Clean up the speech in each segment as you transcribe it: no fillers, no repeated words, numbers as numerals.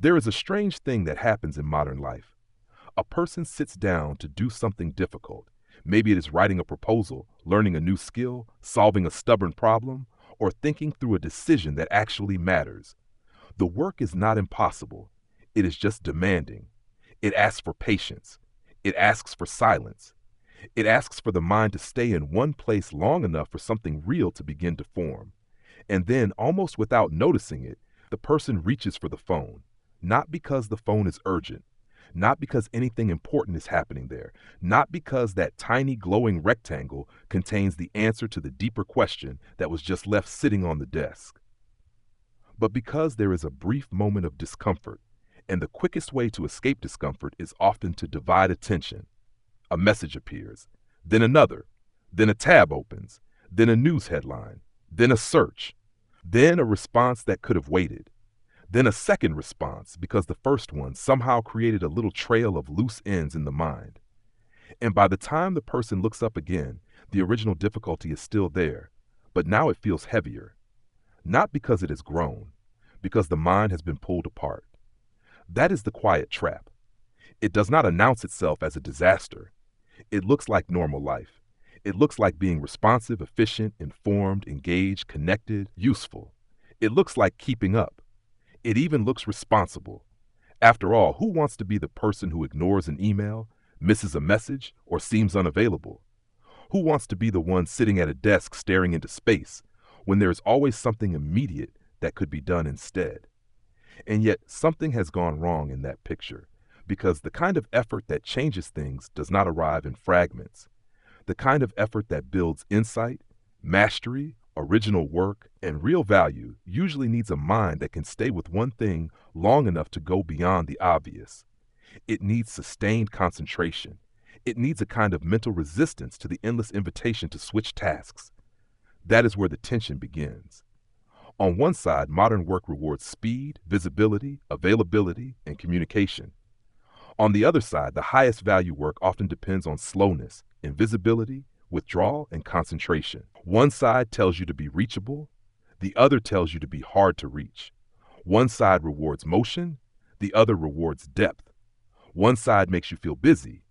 There is a strange thing that happens in modern life. A person sits down to do something difficult. Maybe it is writing a proposal, learning a new skill, solving a stubborn problem, or thinking through a decision that actually matters. The work is not impossible. It is just demanding. It asks for patience. It asks for silence. It asks for the mind to stay in one place long enough for something real to begin to form. And then, almost without noticing it, the person reaches for the phone. Not because the phone is urgent, not because anything important is happening there, not because that tiny glowing rectangle contains the answer to the deeper question that was just left sitting on the desk, but because there is a brief moment of discomfort, and the quickest way to escape discomfort is often to divide attention. A message appears, then another, then a tab opens, then a news headline, then a search, then a response that could have waited. Then a second response because the first one somehow created a little trail of loose ends in the mind. And by the time the person looks up again, the original difficulty is still there, but now it feels heavier. Not because it has grown, because the mind has been pulled apart. That is the quiet trap. It does not announce itself as a disaster. It looks like normal life. It looks like being responsive, efficient, informed, engaged, connected, useful. It looks like keeping up. It even looks responsible. After all, who wants to be the person who ignores an email, misses a message, or seems unavailable? Who wants to be the one sitting at a desk staring into space when there is always something immediate that could be done instead? And yet, something has gone wrong in that picture, because the kind of effort that changes things does not arrive in fragments. The kind of effort that builds insight, mastery, original work, and real value usually needs a mind that can stay with one thing long enough to go beyond the obvious. It needs sustained concentration. It needs a kind of mental resistance to the endless invitation to switch tasks. That is where the tension begins. On one side, modern work rewards speed, visibility, availability, and communication. On the other side, the highest value work often depends on slowness, invisibility, withdrawal, and concentration. One side tells you to be reachable, the other tells you to be hard to reach. One side rewards motion, the other rewards depth. One side makes you feel busy,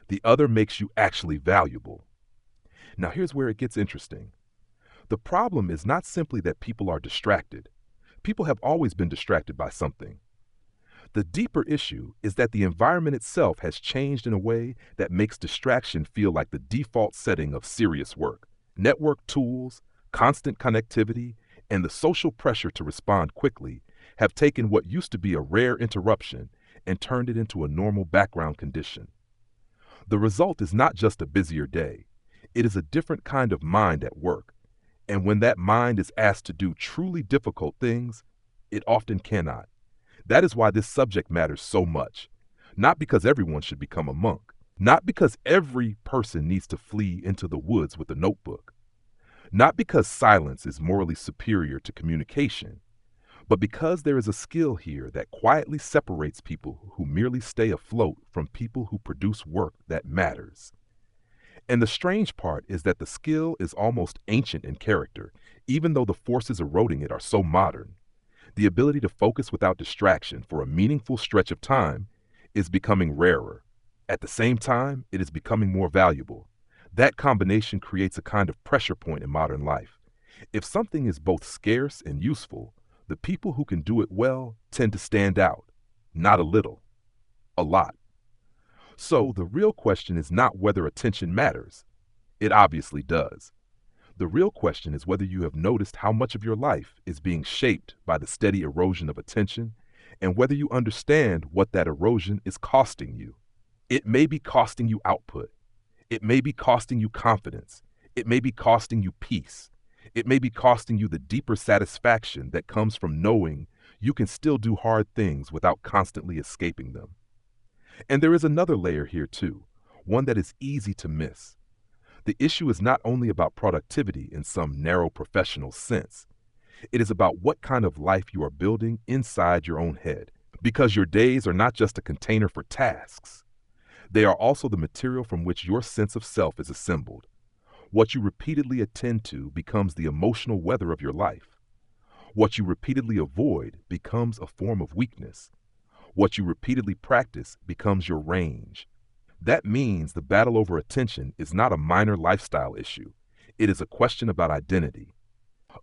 the other makes you actually valuable. Now here's where it gets interesting. The problem is not simply that people are distracted. People have always been distracted by something. The deeper issue is that the environment itself has changed in a way that makes distraction feel like the default setting of serious work. Network tools, constant connectivity, and the social pressure to respond quickly have taken what used to be a rare interruption and turned it into a normal background condition. The result is not just a busier day. It is a different kind of mind at work. And when that mind is asked to do truly difficult things, it often cannot. That is why this subject matters so much. Not because everyone should become a monk. Not because every person needs to flee into the woods with a notebook. Not because silence is morally superior to communication. But because there is a skill here that quietly separates people who merely stay afloat from people who produce work that matters. And the strange part is that the skill is almost ancient in character, even though the forces eroding it are so modern. The ability to focus without distraction for a meaningful stretch of time is becoming rarer. At the same time, it is becoming more valuable. That combination creates a kind of pressure point in modern life. If something is both scarce and useful, the people who can do it well tend to stand out. Not a little, a lot. So the real question is not whether attention matters. It obviously does. The real question is whether you have noticed how much of your life is being shaped by the steady erosion of attention, and whether you understand what that erosion is costing you. It may be costing you output. It may be costing you confidence. It may be costing you peace. It may be costing you the deeper satisfaction that comes from knowing you can still do hard things without constantly escaping them. And there is another layer here too, one that is easy to miss. The issue is not only about productivity in some narrow professional sense. It is about what kind of life you are building inside your own head, because your days are not just a container for tasks. They are also the material from which your sense of self is assembled. What you repeatedly attend to becomes the emotional weather of your life. What you repeatedly avoid becomes a form of weakness. What you repeatedly practice becomes your range. That means the battle over attention is not a minor lifestyle issue. It is a question about identity.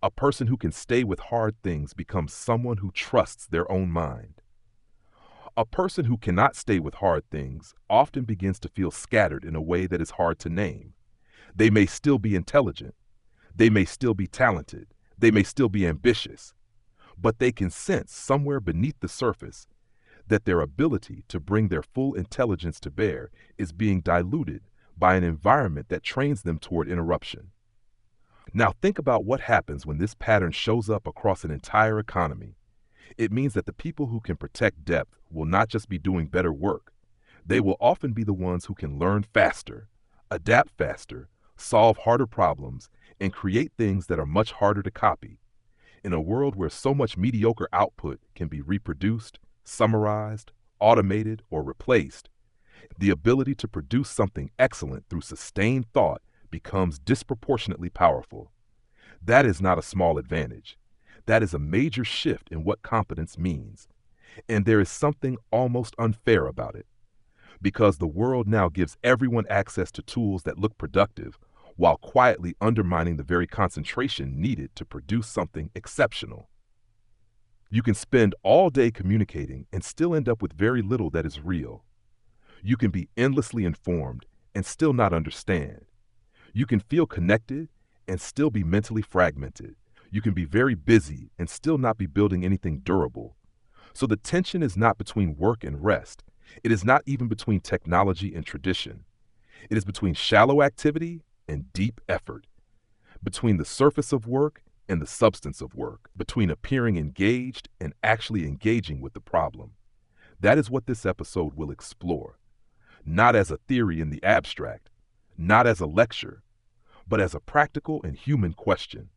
A person who can stay with hard things becomes someone who trusts their own mind. A person who cannot stay with hard things often begins to feel scattered in a way that is hard to name. They may still be intelligent. They may still be talented. They may still be ambitious. But they can sense somewhere beneath the surface that their ability to bring their full intelligence to bear is being diluted by an environment that trains them toward interruption. Now think about what happens when this pattern shows up across an entire economy. It means that the people who can protect depth will not just be doing better work. They will often be the ones who can learn faster, adapt faster, solve harder problems, and create things that are much harder to copy. In a world where so much mediocre output can be reproduced, summarized, automated, or replaced, the ability to produce something excellent through sustained thought becomes disproportionately powerful. That is not a small advantage. That is a major shift in what competence means. And there is something almost unfair about it, because the world now gives everyone access to tools that look productive while quietly undermining the very concentration needed to produce something exceptional. You can spend all day communicating and still end up with very little that is real. You can be endlessly informed and still not understand. You can feel connected and still be mentally fragmented. You can be very busy and still not be building anything durable. So the tension is not between work and rest. It is not even between technology and tradition. It is between shallow activity and deep effort, between the surface of work and the substance of work, between appearing engaged and actually engaging with the problem. That is what this episode will explore, not as a theory in the abstract, not as a lecture, but as a practical and human question.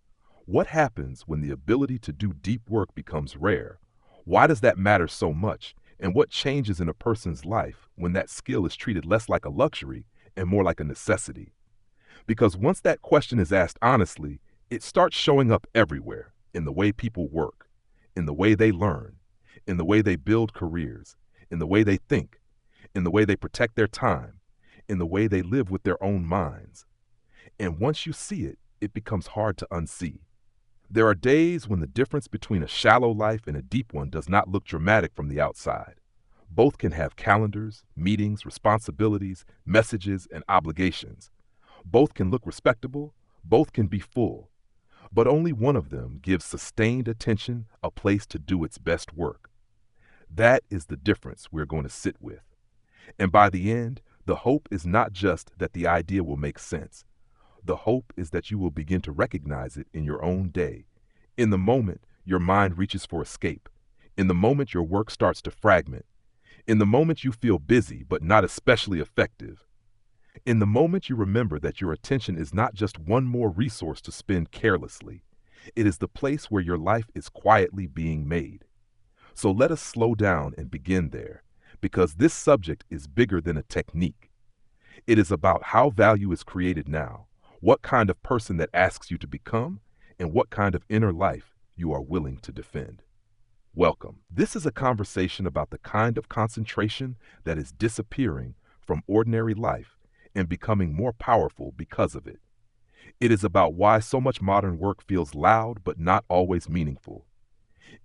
What happens when the ability to do deep work becomes rare? Why does that matter so much? And what changes in a person's life when that skill is treated less like a luxury and more like a necessity? Because once that question is asked honestly, it starts showing up everywhere, in the way people work, in the way they learn, in the way they build careers, in the way they think, in the way they protect their time, in the way they live with their own minds. And once you see it, it becomes hard to unsee. There are days when the difference between a shallow life and a deep one does not look dramatic from the outside. Both can have calendars, meetings, responsibilities, messages, and obligations. Both can look respectable. Both can be full. But only one of them gives sustained attention a place to do its best work. That is the difference we're going to sit with. And by the end, the hope is not just that the idea will make sense. The hope is that you will begin to recognize it in your own day. In the moment your mind reaches for escape. In the moment your work starts to fragment. In the moment you feel busy but not especially effective. In the moment you remember that your attention is not just one more resource to spend carelessly. It is the place where your life is quietly being made. So let us slow down and begin there, because this subject is bigger than a technique. It is about how value is created now, what kind of person that asks you to become, and what kind of inner life you are willing to defend. Welcome. This is a conversation about the kind of concentration that is disappearing from ordinary life and becoming more powerful because of it. It is about why so much modern work feels loud but not always meaningful.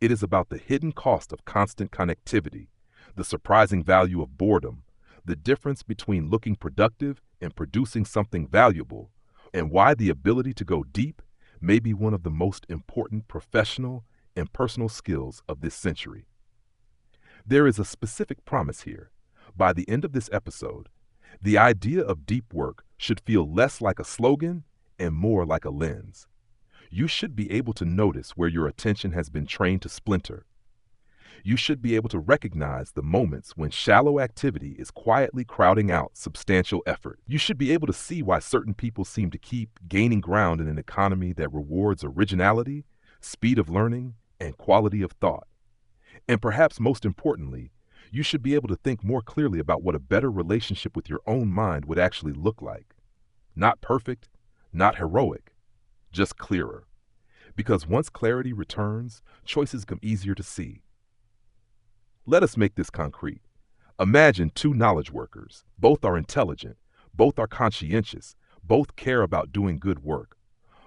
It is about the hidden cost of constant connectivity, the surprising value of boredom, the difference between looking productive and producing something valuable, and why the ability to go deep may be one of the most important professional and personal skills of this century. There is a specific promise here. By the end of this episode, the idea of deep work should feel less like a slogan and more like a lens. You should be able to notice where your attention has been trained to splinter. You should be able to recognize the moments when shallow activity is quietly crowding out substantial effort. You should be able to see why certain people seem to keep gaining ground in an economy that rewards originality, speed of learning, and quality of thought. And perhaps most importantly, you should be able to think more clearly about what a better relationship with your own mind would actually look like. Not perfect, not heroic, just clearer. Because once clarity returns, choices come easier to see. Let us make this concrete. Imagine two knowledge workers. Both are intelligent. Both are conscientious. Both care about doing good work.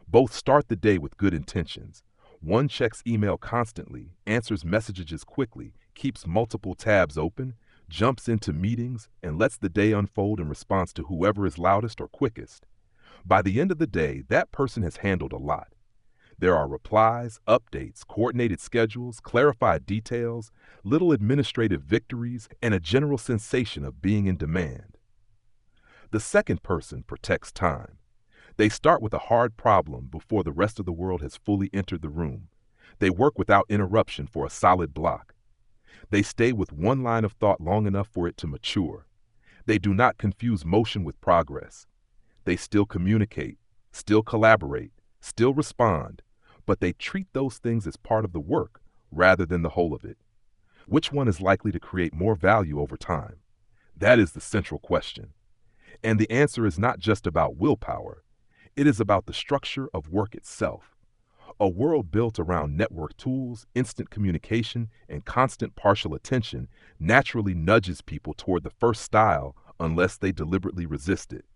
Both start the day with good intentions. One checks email constantly, answers messages quickly, keeps multiple tabs open, jumps into meetings, and lets the day unfold in response to whoever is loudest or quickest. By the end of the day, that person has handled a lot. There are replies, updates, coordinated schedules, clarified details, little administrative victories, and a general sensation of being in demand. The second person protects time. They start with a hard problem before the rest of the world has fully entered the room. They work without interruption for a solid block. They stay with one line of thought long enough for it to mature. They do not confuse motion with progress. They still communicate, still collaborate, still respond, but they treat those things as part of the work rather than the whole of it. Which one is likely to create more value over time? That is the central question. And the answer is not just about willpower. It is about the structure of work itself. A world built around network tools, instant communication, and constant partial attention naturally nudges people toward the first style unless they deliberately resist it.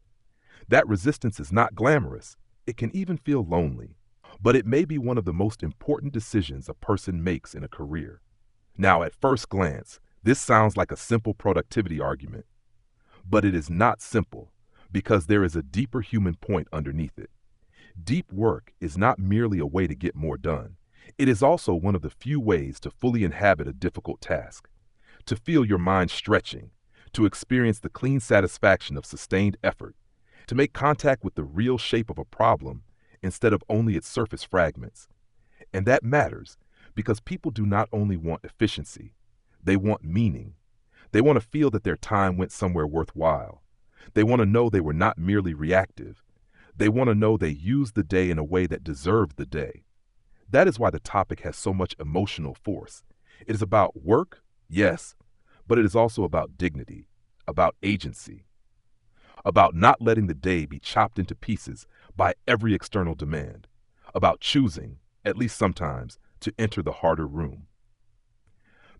That resistance is not glamorous. It can even feel lonely. But it may be one of the most important decisions a person makes in a career. Now, at first glance, this sounds like a simple productivity argument. But it is not simple, because there is a deeper human point underneath it. Deep work is not merely a way to get more done. It is also one of the few ways to fully inhabit a difficult task, to feel your mind stretching, to experience the clean satisfaction of sustained effort, to make contact with the real shape of a problem instead of only its surface fragments. And that matters because people do not only want efficiency, they want meaning. They want to feel that their time went somewhere worthwhile. They want to know they were not merely reactive. They want to know they used the day in a way that deserved the day. That is why the topic has so much emotional force. It is about work, yes, but it is also about dignity, about agency, about not letting the day be chopped into pieces by every external demand, about choosing, at least sometimes, to enter the harder room.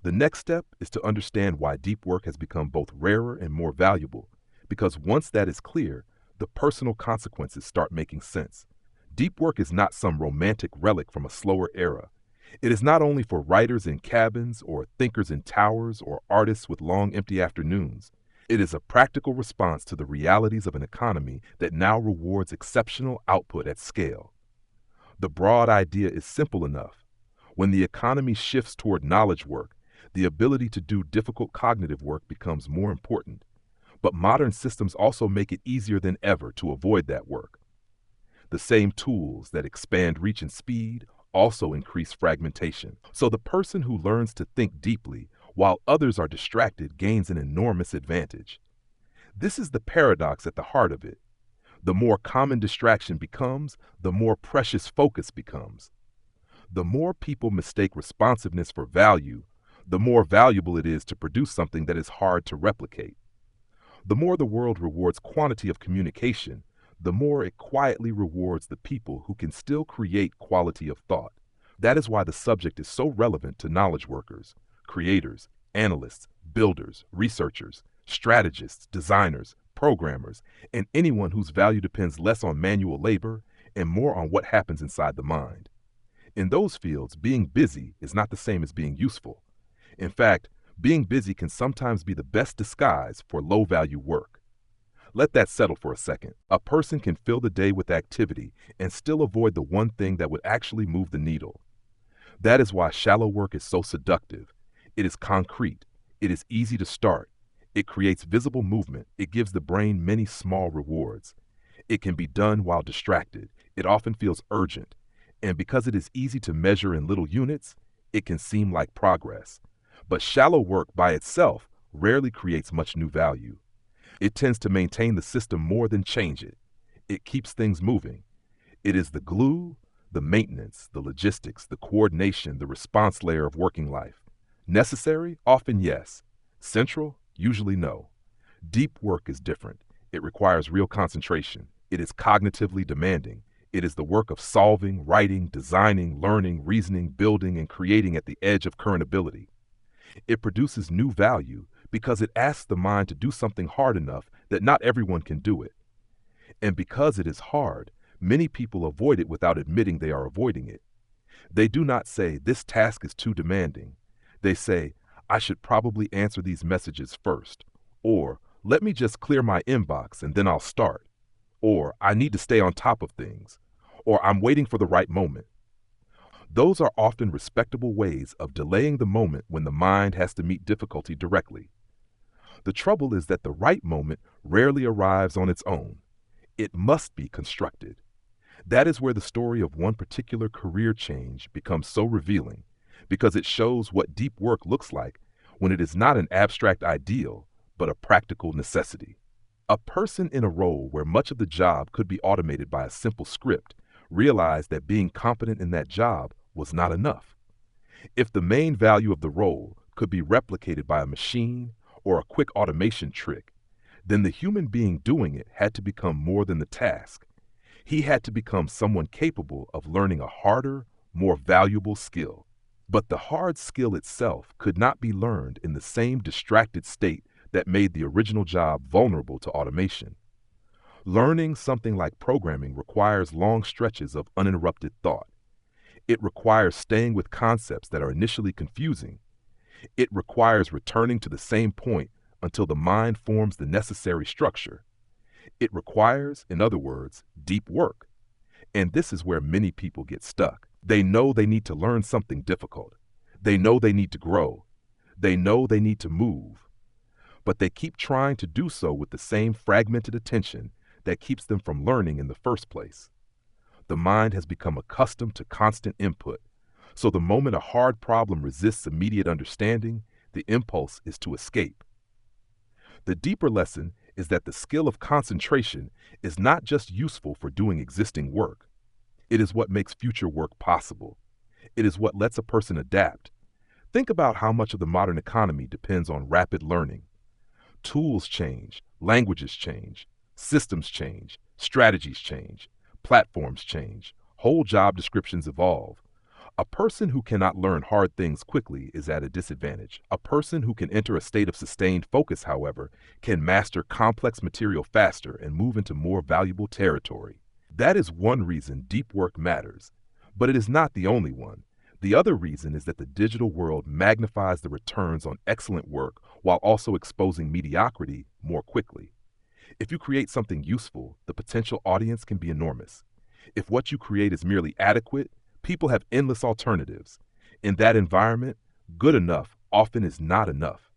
The next step is to understand why deep work has become both rarer and more valuable, because once that is clear, the personal consequences start making sense. Deep work is not some romantic relic from a slower era. It is not only for writers in cabins or thinkers in towers or artists with long empty afternoons. It is a practical response to the realities of an economy that now rewards exceptional output at scale. The broad idea is simple enough. When the economy shifts toward knowledge work, the ability to do difficult cognitive work becomes more important. But modern systems also make it easier than ever to avoid that work. The same tools that expand reach and speed also increase fragmentation. So the person who learns to think deeply while others are distracted gains an enormous advantage. This is the paradox at the heart of it. The more common distraction becomes, the more precious focus becomes. The more people mistake responsiveness for value, the more valuable it is to produce something that is hard to replicate. The more the world rewards quantity of communication, the more it quietly rewards the people who can still create quality of thought. That is why the subject is so relevant to knowledge workers, creators, analysts, builders, researchers, strategists, designers, programmers, and anyone whose value depends less on manual labor and more on what happens inside the mind. In those fields, being busy is not the same as being useful. In fact, being busy can sometimes be the best disguise for low-value work. Let that settle for a second. A person can fill the day with activity and still avoid the one thing that would actually move the needle. That is why shallow work is so seductive. It is concrete. It is easy to start. It creates visible movement. It gives the brain many small rewards. It can be done while distracted. It often feels urgent. And because it is easy to measure in little units, it can seem like progress. But shallow work by itself rarely creates much new value. It tends to maintain the system more than change it. It keeps things moving. It is the glue, the maintenance, the logistics, the coordination, the response layer of working life. Necessary? Often yes. Central? Usually no. Deep work is different. It requires real concentration. It is cognitively demanding. It is the work of solving, writing, designing, learning, reasoning, building, and creating at the edge of current ability. It produces new value because it asks the mind to do something hard enough that not everyone can do it. And because it is hard, many people avoid it without admitting they are avoiding it. They do not say, "This task is too demanding." They say, "I should probably answer these messages first," or "Let me just clear my inbox and then I'll start," or "I need to stay on top of things," or "I'm waiting for the right moment." Those are often respectable ways of delaying the moment when the mind has to meet difficulty directly. The trouble is that the right moment rarely arrives on its own. It must be constructed. That is where the story of one particular career change becomes so revealing, because it shows what deep work looks like when it is not an abstract ideal, but a practical necessity. A person in a role where much of the job could be automated by a simple script realized that being competent in that job was not enough. If the main value of the role could be replicated by a machine or a quick automation trick, then the human being doing it had to become more than the task. He had to become someone capable of learning a harder, more valuable skill. But the hard skill itself could not be learned in the same distracted state that made the original job vulnerable to automation. Learning something like programming requires long stretches of uninterrupted thought. It requires staying with concepts that are initially confusing. It requires returning to the same point until the mind forms the necessary structure. It requires, in other words, deep work. And this is where many people get stuck. They know they need to learn something difficult. They know they need to grow. They know they need to move. But they keep trying to do so with the same fragmented attention that keeps them from learning in the first place. The mind has become accustomed to constant input, so the moment a hard problem resists immediate understanding, the impulse is to escape. The deeper lesson is that the skill of concentration is not just useful for doing existing work. It is what makes future work possible. It is what lets a person adapt. Think about how much of the modern economy depends on rapid learning. Tools change, languages change, systems change, strategies change, platforms change, whole job descriptions evolve. A person who cannot learn hard things quickly is at a disadvantage. A person who can enter a state of sustained focus, however, can master complex material faster and move into more valuable territory. That is one reason deep work matters, but it is not the only one. The other reason is that the digital world magnifies the returns on excellent work while also exposing mediocrity more quickly. If you create something useful, the potential audience can be enormous. If what you create is merely adequate, people have endless alternatives. In that environment, good enough often is not enough.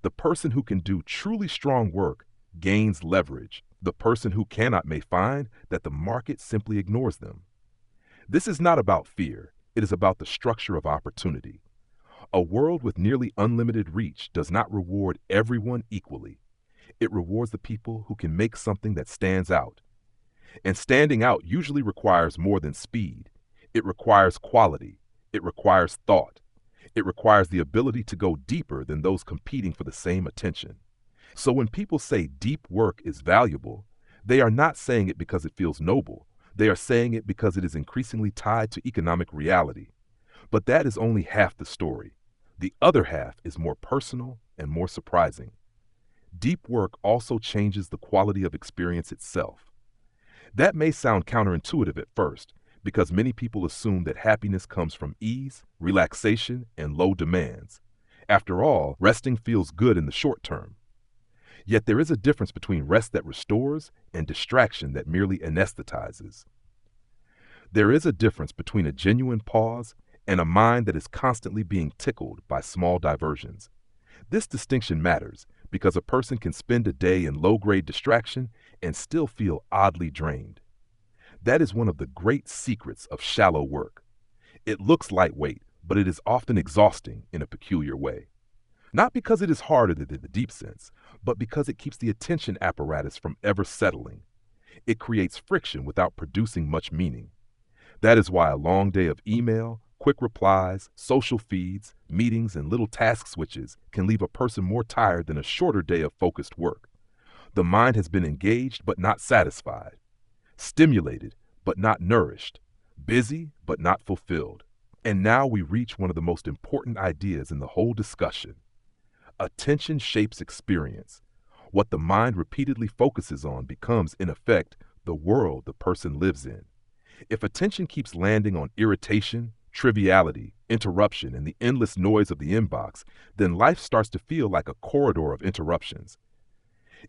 The person who can do truly strong work gains leverage. The person who cannot may find that the market simply ignores them. This is not about fear. It is about the structure of opportunity. A world with nearly unlimited reach does not reward everyone equally. It rewards the people who can make something that stands out. And standing out usually requires more than speed. It requires quality. It requires thought. It requires the ability to go deeper than those competing for the same attention. So when people say deep work is valuable, they are not saying it because it feels noble. They are saying it because it is increasingly tied to economic reality. But that is only half the story. The other half is more personal and more surprising. Deep work also changes the quality of experience itself. That may sound counterintuitive at first, because many people assume that happiness comes from ease, relaxation, and low demands. After all, resting feels good in the short term. Yet there is a difference between rest that restores and distraction that merely anesthetizes. There is a difference between a genuine pause and a mind that is constantly being tickled by small diversions. This distinction matters because a person can spend a day in low-grade distraction and still feel oddly drained. That is one of the great secrets of shallow work. It looks lightweight, but it is often exhausting in a peculiar way. Not because it is harder than the deep sense, but because it keeps the attention apparatus from ever settling. It creates friction without producing much meaning. That is why a long day of email, quick replies, social feeds, meetings, and little task switches can leave a person more tired than a shorter day of focused work. The mind has been engaged but not satisfied, stimulated but not nourished, busy but not fulfilled. And now we reach one of the most important ideas in the whole discussion. Attention shapes experience. What the mind repeatedly focuses on becomes, in effect, the world the person lives in. If attention keeps landing on irritation, triviality, interruption, and the endless noise of the inbox, then life starts to feel like a corridor of interruptions.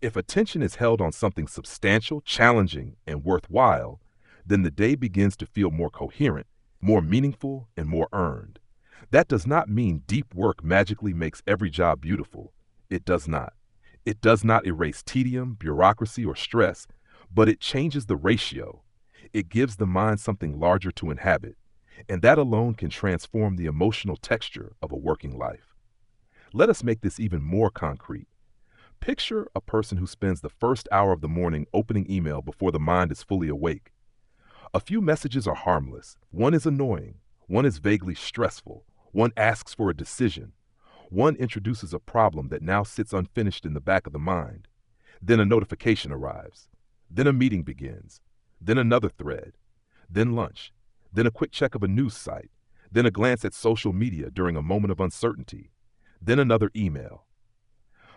If attention is held on something substantial, challenging, and worthwhile, then the day begins to feel more coherent, more meaningful, and more earned. That does not mean deep work magically makes every job beautiful. It does not. It does not erase tedium, bureaucracy, or stress, but it changes the ratio. It gives the mind something larger to inhabit, and that alone can transform the emotional texture of a working life. Let us make this even more concrete. Picture a person who spends the first hour of the morning opening email before the mind is fully awake. A few messages are harmless. One is annoying. One is vaguely stressful. One asks for a decision. One introduces a problem that now sits unfinished in the back of the mind. Then a notification arrives. Then a meeting begins. Then another thread. Then lunch. Then a quick check of a news site. Then a glance at social media during a moment of uncertainty. Then another email.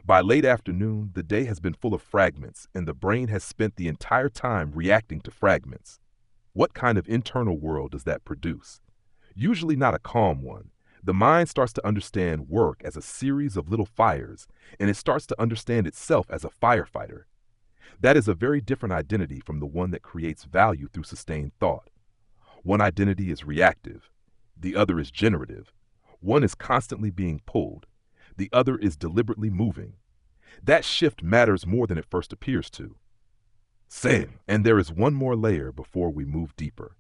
By late afternoon, the day has been full of fragments, and the brain has spent the entire time reacting to fragments. What kind of internal world does that produce? Usually not a calm one. The mind starts to understand work as a series of little fires, and it starts to understand itself as a firefighter. That is a very different identity from the one that creates value through sustained thought. One identity is reactive. The other is generative. One is constantly being pulled. The other is deliberately moving. That shift matters more than it first appears to. Same. And there is one more layer before we move deeper.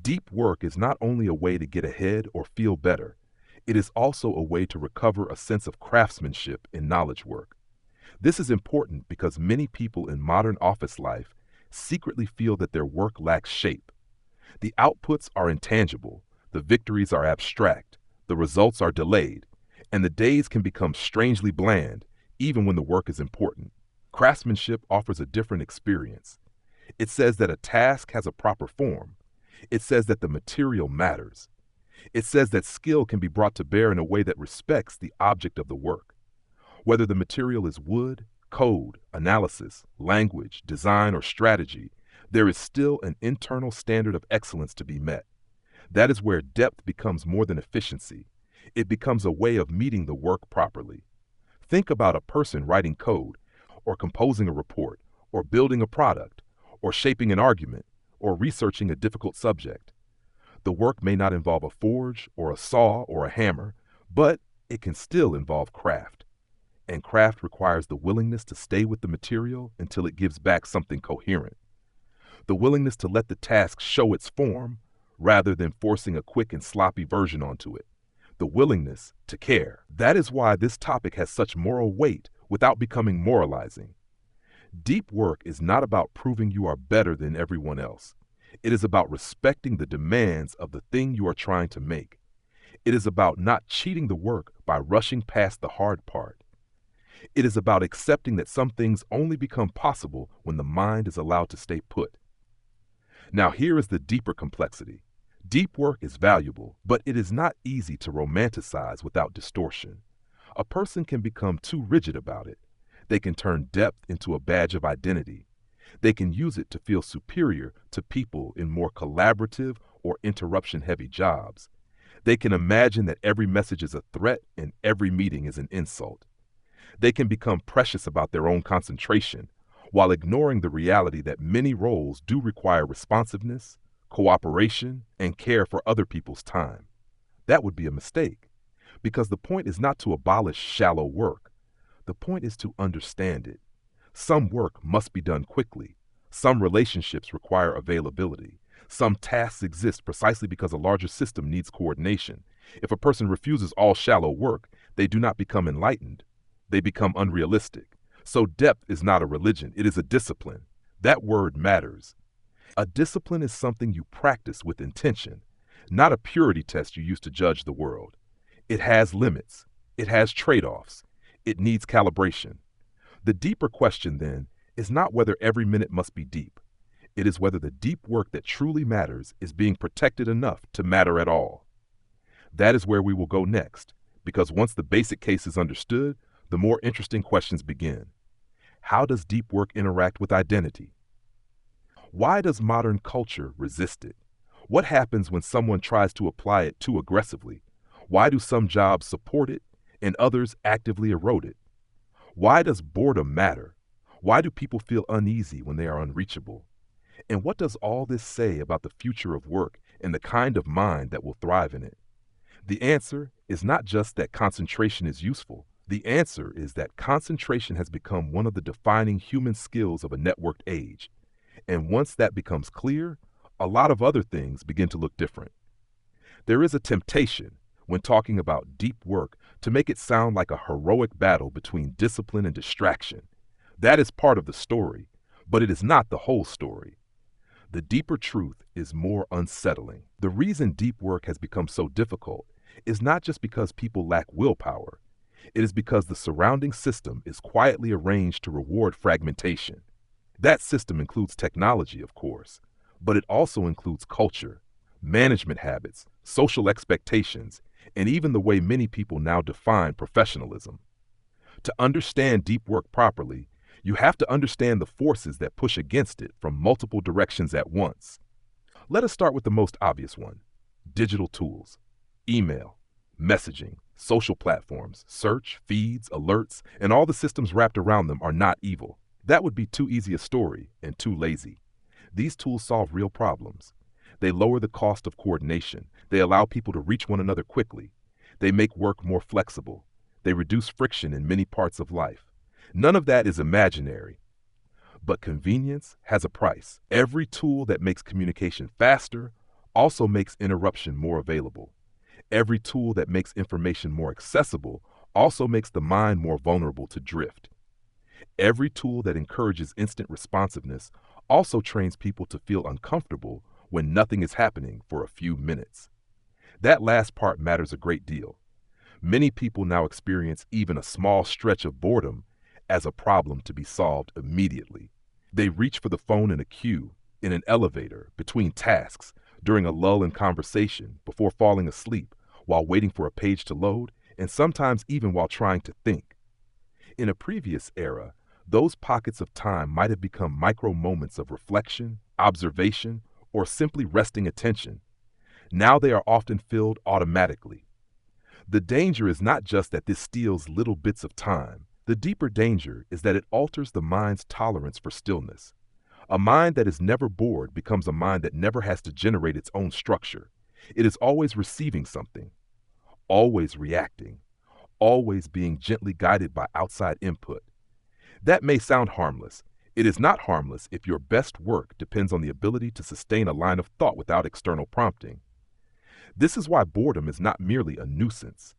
Deep work is not only a way to get ahead or feel better, it is also a way to recover a sense of craftsmanship in knowledge work. This is important because many people in modern office life secretly feel that their work lacks shape. The outputs are intangible, the victories are abstract, the results are delayed, and the days can become strangely bland, even when the work is important. Craftsmanship offers a different experience. It says that a task has a proper form. It says that the material matters. It says that skill can be brought to bear in a way that respects the object of the work. Whether the material is wood, code, analysis, language, design, or strategy, there is still an internal standard of excellence to be met. That is where depth becomes more than efficiency. It becomes a way of meeting the work properly. Think about a person writing code, or composing a report, or building a product, or shaping an argument, or researching a difficult subject. The work may not involve a forge, or a saw, or a hammer, but it can still involve craft. And craft requires the willingness to stay with the material until it gives back something coherent. The willingness to let the task show its form, rather than forcing a quick and sloppy version onto it. The willingness to care. That is why this topic has such moral weight without becoming moralizing. Deep work is not about proving you are better than everyone else. It is about respecting the demands of the thing you are trying to make. It is about not cheating the work by rushing past the hard part. It is about accepting that some things only become possible when the mind is allowed to stay put. Now here is the deeper complexity. Deep work is valuable, but it is not easy to romanticize without distortion. A person can become too rigid about it. They can turn depth into a badge of identity. They can use it to feel superior to people in more collaborative or interruption-heavy jobs. They can imagine that every message is a threat and every meeting is an insult. They can become precious about their own concentration, while ignoring the reality that many roles do require responsiveness, cooperation, and care for other people's time. That would be a mistake, because the point is not to abolish shallow work. The point is to understand it. Some work must be done quickly. Some relationships require availability. Some tasks exist precisely because a larger system needs coordination. If a person refuses all shallow work, they do not become enlightened. They become unrealistic. So depth is not a religion, it is a discipline. That word matters. A discipline is something you practice with intention, not a purity test you use to judge the world. It has limits. It has trade-offs. It needs calibration. The deeper question, then, is not whether every minute must be deep. It is whether the deep work that truly matters is being protected enough to matter at all. That is where we will go next, because once the basic case is understood, the more interesting questions begin. How does deep work interact with identity? Why does modern culture resist it? What happens when someone tries to apply it too aggressively? Why do some jobs support it and others actively erode it? Why does boredom matter? Why do people feel uneasy when they are unreachable? And what does all this say about the future of work and the kind of mind that will thrive in it? The answer is not just that concentration is useful. The answer is that concentration has become one of the defining human skills of a networked age. And once that becomes clear, a lot of other things begin to look different. There is a temptation, when talking about deep work, to make it sound like a heroic battle between discipline and distraction. That is part of the story, but it is not the whole story. The deeper truth is more unsettling. The reason deep work has become so difficult is not just because people lack willpower. It is because the surrounding system is quietly arranged to reward fragmentation. That system includes technology, of course, but it also includes culture, management habits, social expectations, and even the way many people now define professionalism. To understand deep work properly, you have to understand the forces that push against it from multiple directions at once. Let us start with the most obvious one: digital tools, email, messaging, social platforms, search, feeds, alerts, and all the systems wrapped around them are not evil. That would be too easy a story and too lazy. These tools solve real problems. They lower the cost of coordination. They allow people to reach one another quickly. They make work more flexible. They reduce friction in many parts of life. None of that is imaginary. But convenience has a price. Every tool that makes communication faster also makes interruption more available. Every tool that makes information more accessible also makes the mind more vulnerable to drift. Every tool that encourages instant responsiveness also trains people to feel uncomfortable when nothing is happening for a few minutes. That last part matters a great deal. Many people now experience even a small stretch of boredom as a problem to be solved immediately. They reach for the phone in a queue, in an elevator, between tasks, during a lull in conversation, before falling asleep, while waiting for a page to load, and sometimes even while trying to think. In a previous era, those pockets of time might have become micro moments of reflection, observation, or simply resting attention. Now they are often filled automatically. The danger is not just that this steals little bits of time. The deeper danger is that it alters the mind's tolerance for stillness. A mind that is never bored becomes a mind that never has to generate its own structure. It is always receiving something, always reacting, always being gently guided by outside input. That may sound harmless. It is not harmless if your best work depends on the ability to sustain a line of thought without external prompting. This is why boredom is not merely a nuisance.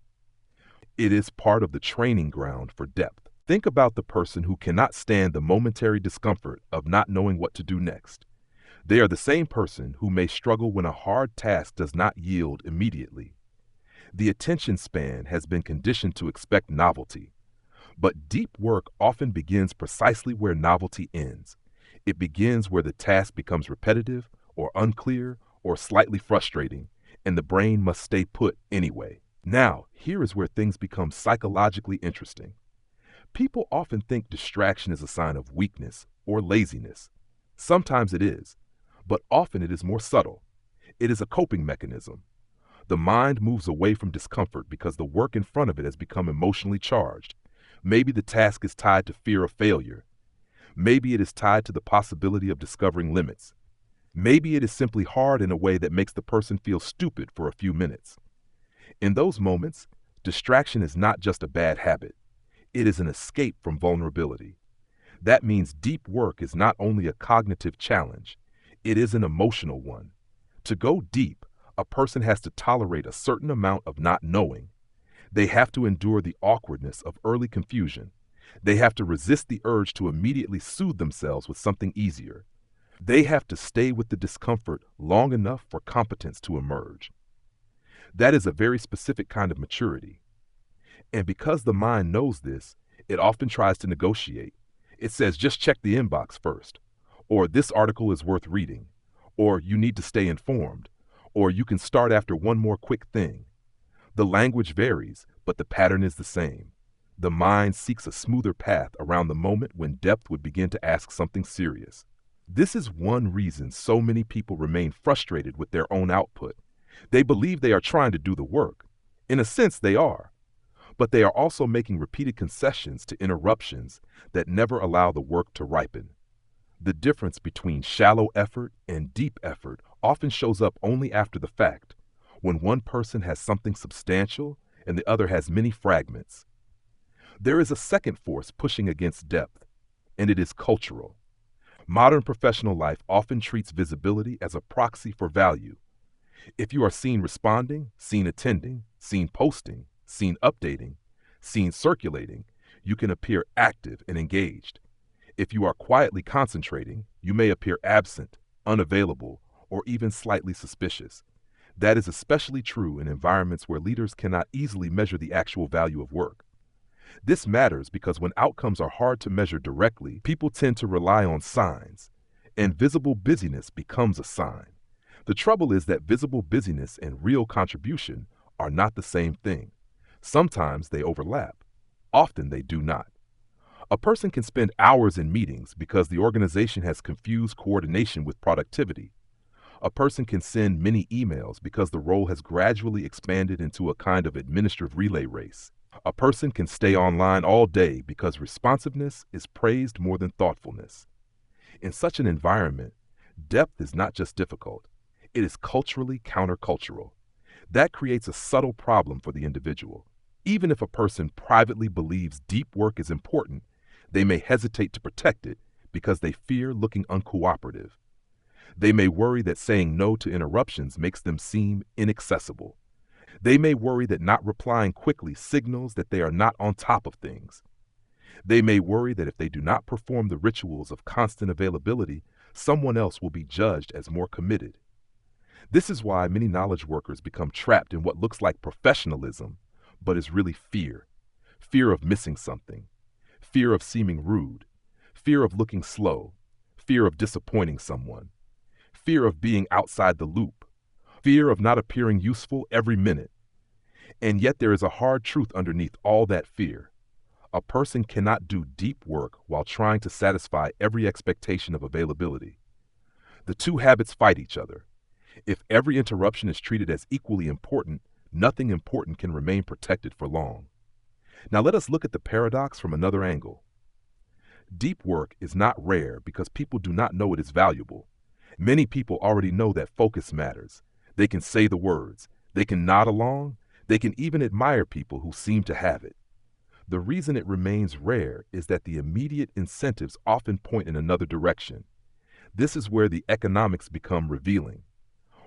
It is part of the training ground for depth. Think about the person who cannot stand the momentary discomfort of not knowing what to do next. They are the same person who may struggle when a hard task does not yield immediately. The attention span has been conditioned to expect novelty. But deep work often begins precisely where novelty ends. It begins where the task becomes repetitive or unclear or slightly frustrating, and the brain must stay put anyway. Now, here is where things become psychologically interesting. People often think distraction is a sign of weakness or laziness. Sometimes it is, but often it is more subtle. It is a coping mechanism. The mind moves away from discomfort because the work in front of it has become emotionally charged. Maybe the task is tied to fear of failure. Maybe it is tied to the possibility of discovering limits. Maybe it is simply hard in a way that makes the person feel stupid for a few minutes. In those moments, distraction is not just a bad habit. It is an escape from vulnerability. That means deep work is not only a cognitive challenge, it is an emotional one. To go deep, a person has to tolerate a certain amount of not knowing. They have to endure the awkwardness of early confusion. They have to resist the urge to immediately soothe themselves with something easier. They have to stay with the discomfort long enough for competence to emerge. That is a very specific kind of maturity. And because the mind knows this, it often tries to negotiate. It says, just check the inbox first, or this article is worth reading, or you need to stay informed, or you can start after one more quick thing. The language varies, but the pattern is the same. The mind seeks a smoother path around the moment when depth would begin to ask something serious. This is one reason so many people remain frustrated with their own output. They believe they are trying to do the work. In a sense, they are. But they are also making repeated concessions to interruptions that never allow the work to ripen. The difference between shallow effort and deep effort often shows up only after the fact, when one person has something substantial and the other has many fragments. There is a second force pushing against depth, and it is cultural. Modern professional life often treats visibility as a proxy for value. If you are seen responding, seen attending, seen posting, seen updating, seen circulating, you can appear active and engaged. If you are quietly concentrating, you may appear absent, unavailable, or even slightly suspicious. That is especially true in environments where leaders cannot easily measure the actual value of work. This matters because when outcomes are hard to measure directly, people tend to rely on signs, and visible busyness becomes a sign. The trouble is that visible busyness and real contribution are not the same thing. Sometimes they overlap. Often they do not. A person can spend hours in meetings because the organization has confused coordination with productivity. A person can send many emails because the role has gradually expanded into a kind of administrative relay race. A person can stay online all day because responsiveness is praised more than thoughtfulness. In such an environment, depth is not just difficult, it is culturally countercultural. That creates a subtle problem for the individual. Even if a person privately believes deep work is important, they may hesitate to protect it because they fear looking uncooperative. They may worry that saying no to interruptions makes them seem inaccessible. They may worry that not replying quickly signals that they are not on top of things. They may worry that if they do not perform the rituals of constant availability, someone else will be judged as more committed. This is why many knowledge workers become trapped in what looks like professionalism, but is really fear. Fear of missing something. Fear of seeming rude. Fear of looking slow. Fear of disappointing someone. Fear of being outside the loop. Fear of not appearing useful every minute. And yet there is a hard truth underneath all that fear. A person cannot do deep work while trying to satisfy every expectation of availability. The two habits fight each other. If every interruption is treated as equally important, nothing important can remain protected for long. Now let us look at the paradox from another angle. Deep work is not rare because people do not know it is valuable. Many people already know that focus matters. They can say the words. They can nod along. They can even admire people who seem to have it. The reason it remains rare is that the immediate incentives often point in another direction. This is where the economics become revealing.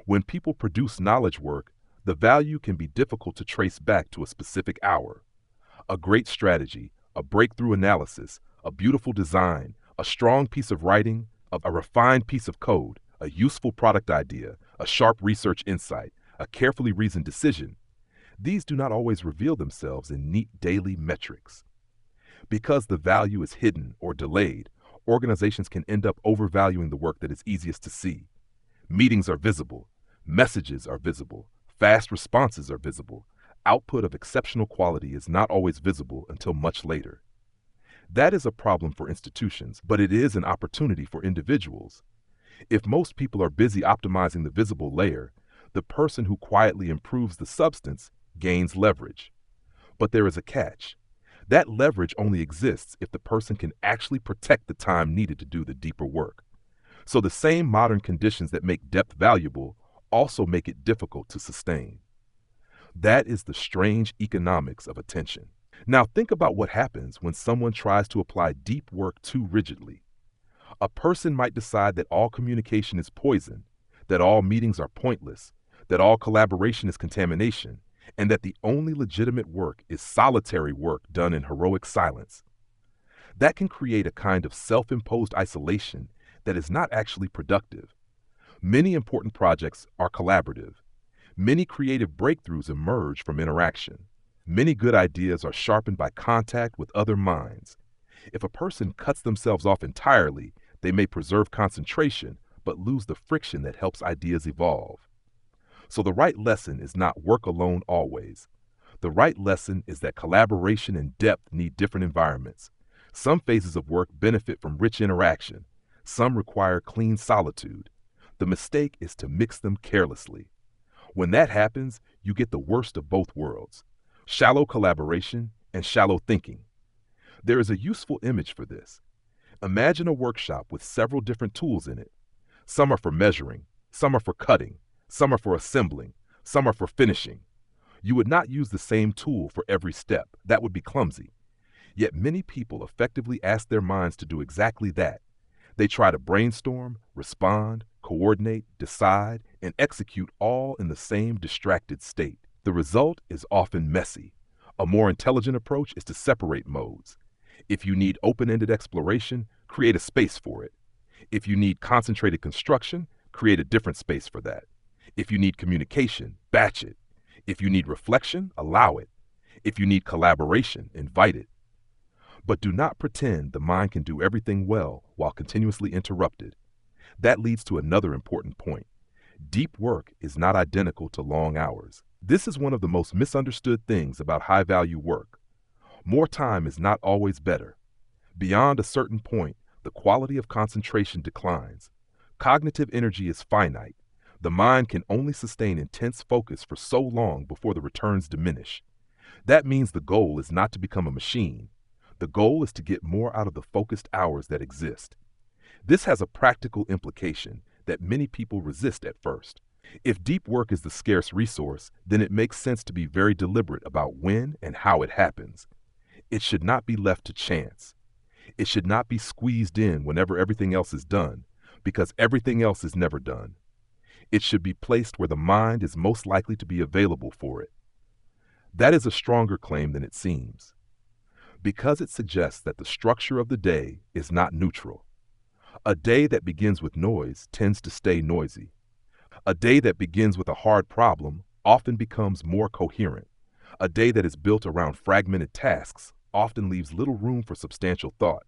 When people produce knowledge work, the value can be difficult to trace back to a specific hour. A great strategy, a breakthrough analysis, a beautiful design, a strong piece of writing, a refined piece of code, a useful product idea, a sharp research insight, a carefully reasoned decision. These do not always reveal themselves in neat daily metrics. Because the value is hidden or delayed, organizations can end up overvaluing the work that is easiest to see. Meetings are visible. Messages are visible. Fast responses are visible. Output of exceptional quality is not always visible until much later. That is a problem for institutions, but it is an opportunity for individuals. If most people are busy optimizing the visible layer, the person who quietly improves the substance gains leverage. But there is a catch. That leverage only exists if the person can actually protect the time needed to do the deeper work. So the same modern conditions that make depth valuable also make it difficult to sustain. That is the strange economics of attention. Now think about what happens when someone tries to apply deep work too rigidly. A person might decide that all communication is poison, that all meetings are pointless, that all collaboration is contamination, and that the only legitimate work is solitary work done in heroic silence. That can create a kind of self-imposed isolation that is not actually productive. Many important projects are collaborative. Many creative breakthroughs emerge from interaction. Many good ideas are sharpened by contact with other minds. If a person cuts themselves off entirely, they may preserve concentration, but lose the friction that helps ideas evolve. So the right lesson is not work alone always. The right lesson is that collaboration and depth need different environments. Some phases of work benefit from rich interaction. Some require clean solitude. The mistake is to mix them carelessly. When that happens, you get the worst of both worlds: shallow collaboration and shallow thinking. There is a useful image for this. Imagine a workshop with several different tools in it. Some are for measuring, some are for cutting, some are for assembling, some are for finishing. You would not use the same tool for every step. That would be clumsy. Yet many people effectively ask their minds to do exactly that. They try to brainstorm, respond, coordinate, decide, and execute all in the same distracted state. The result is often messy. A more intelligent approach is to separate modes. If you need open-ended exploration, create a space for it. If you need concentrated construction, create a different space for that. If you need communication, batch it. If you need reflection, allow it. If you need collaboration, invite it. But do not pretend the mind can do everything well while continuously interrupted. That leads to another important point. Deep work is not identical to long hours. This is one of the most misunderstood things about high-value work. More time is not always better. Beyond a certain point, the quality of concentration declines. Cognitive energy is finite. The mind can only sustain intense focus for so long before the returns diminish. That means the goal is not to become a machine. The goal is to get more out of the focused hours that exist. This has a practical implication that many people resist at first. If deep work is the scarce resource, then it makes sense to be very deliberate about when and how it happens. It should not be left to chance. It should not be squeezed in whenever everything else is done, because everything else is never done. It should be placed where the mind is most likely to be available for it. That is a stronger claim than it seems, because it suggests that the structure of the day is not neutral. A day that begins with noise tends to stay noisy. A day that begins with a hard problem often becomes more coherent. A day that is built around fragmented tasks often leaves little room for substantial thought.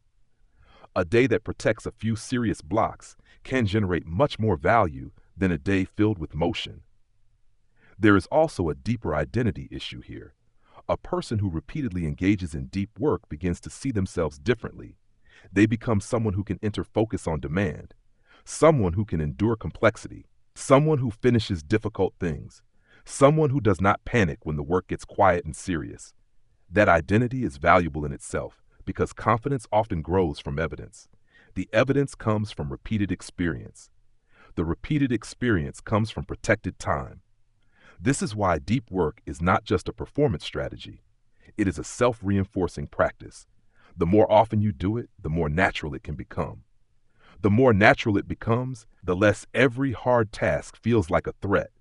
A day that protects a few serious blocks can generate much more value than a day filled with motion. There is also a deeper identity issue here. A person who repeatedly engages in deep work begins to see themselves differently. They become someone who can enter focus on demand, someone who can endure complexity, someone who finishes difficult things, someone who does not panic when the work gets quiet and serious. That identity is valuable in itself because confidence often grows from evidence. The evidence comes from repeated experience. The repeated experience comes from protected time. This is why deep work is not just a performance strategy. It is a self-reinforcing practice. The more often you do it, the more natural it can become. The more natural it becomes, the less every hard task feels like a threat.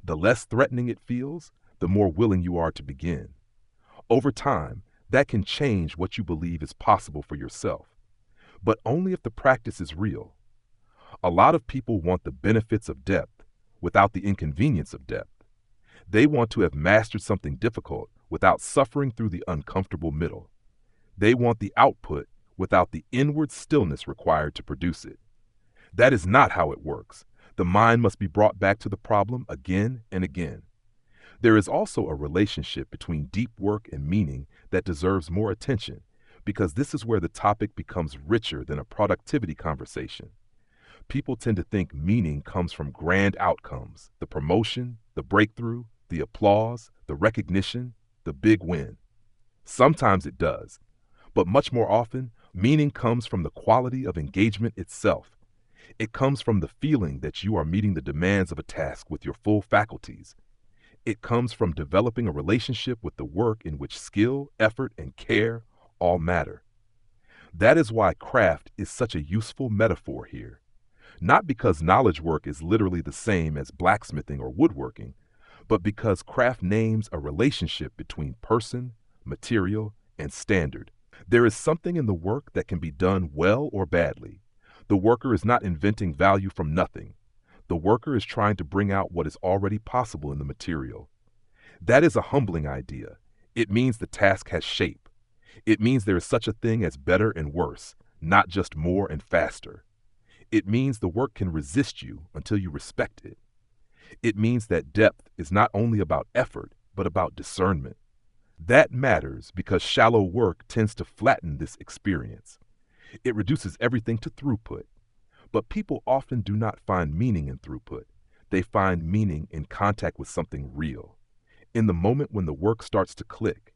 The less threatening it feels, the more willing you are to begin. Over time, that can change what you believe is possible for yourself, but only if the practice is real. A lot of people want the benefits of depth without the inconvenience of depth. They want to have mastered something difficult without suffering through the uncomfortable middle. They want the output without the inward stillness required to produce it. That is not how it works. The mind must be brought back to the problem again and again. There is also a relationship between deep work and meaning that deserves more attention, because this is where the topic becomes richer than a productivity conversation. People tend to think meaning comes from grand outcomes: the promotion, the breakthrough, the applause, the recognition, the big win. Sometimes it does, but much more often, meaning comes from the quality of engagement itself. It comes from the feeling that you are meeting the demands of a task with your full faculties. It comes from developing a relationship with the work in which skill, effort, and care all matter. That is why craft is such a useful metaphor here. Not because knowledge work is literally the same as blacksmithing or woodworking, but because craft names a relationship between person, material, and standard. There is something in the work that can be done well or badly. The worker is not inventing value from nothing. The worker is trying to bring out what is already possible in the material. That is a humbling idea. It means the task has shape. It means there is such a thing as better and worse, not just more and faster. It means the work can resist you until you respect it. It means that depth is not only about effort, but about discernment. That matters because shallow work tends to flatten this experience. It reduces everything to throughput. But people often do not find meaning in throughput. They find meaning in contact with something real, in the moment when the work starts to click,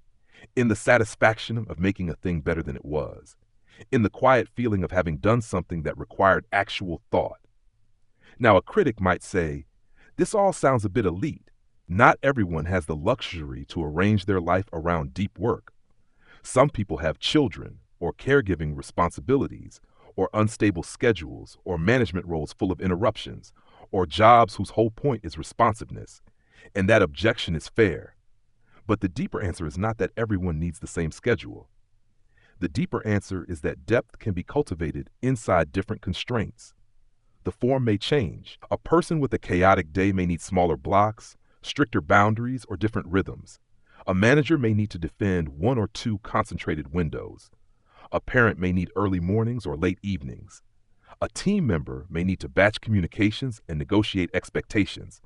in the satisfaction of making a thing better than it was, in the quiet feeling of having done something that required actual thought. Now, a critic might say, this all sounds a bit elite. Not everyone has the luxury to arrange their life around deep work. Some people have children or caregiving responsibilities or unstable schedules or management roles full of interruptions or jobs whose whole point is responsiveness. And that objection is fair. But the deeper answer is not that everyone needs the same schedule. The deeper answer is that depth can be cultivated inside different constraints. The form may change. A person with a chaotic day may need smaller blocks, stricter boundaries, or different rhythms. A manager may need to defend one or two concentrated windows. A parent may need early mornings or late evenings. A team member may need to batch communications and negotiate expectations.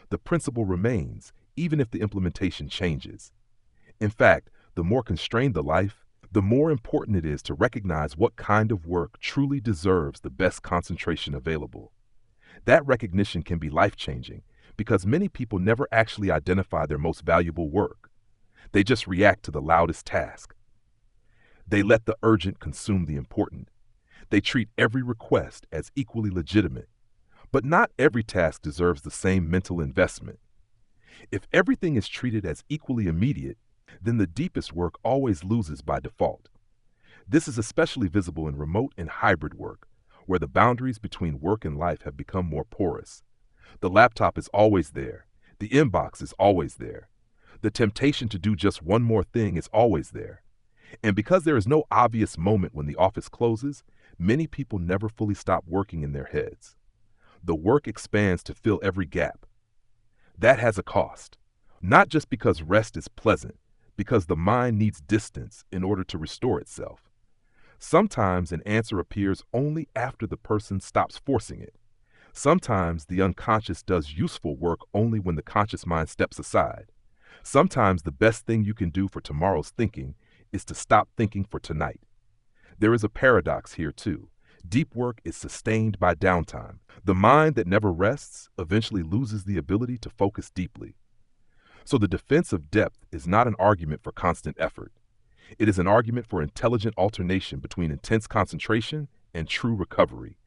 The principle remains, even if the implementation changes. In fact, the more constrained the life, the more important it is to recognize what kind of work truly deserves the best concentration available. That recognition can be life-changing because many people never actually identify their most valuable work. They just react to the loudest task. They let the urgent consume the important. They treat every request as equally legitimate. But not every task deserves the same mental investment. If everything is treated as equally immediate, then the deepest work always loses by default. This is especially visible in remote and hybrid work, where the boundaries between work and life have become more porous. The laptop is always there. The inbox is always there. The temptation to do just one more thing is always there. And because there is no obvious moment when the office closes, many people never fully stop working in their heads. The work expands to fill every gap. That has a cost, not just because rest is pleasant, because the mind needs distance in order to restore itself. Sometimes an answer appears only after the person stops forcing it. Sometimes the unconscious does useful work only when the conscious mind steps aside. Sometimes the best thing you can do for tomorrow's thinking is to stop thinking for tonight. There is a paradox here too. Deep work is sustained by downtime. The mind that never rests eventually loses the ability to focus deeply. So the defense of depth is not an argument for constant effort. It is an argument for intelligent alternation between intense concentration and true recovery.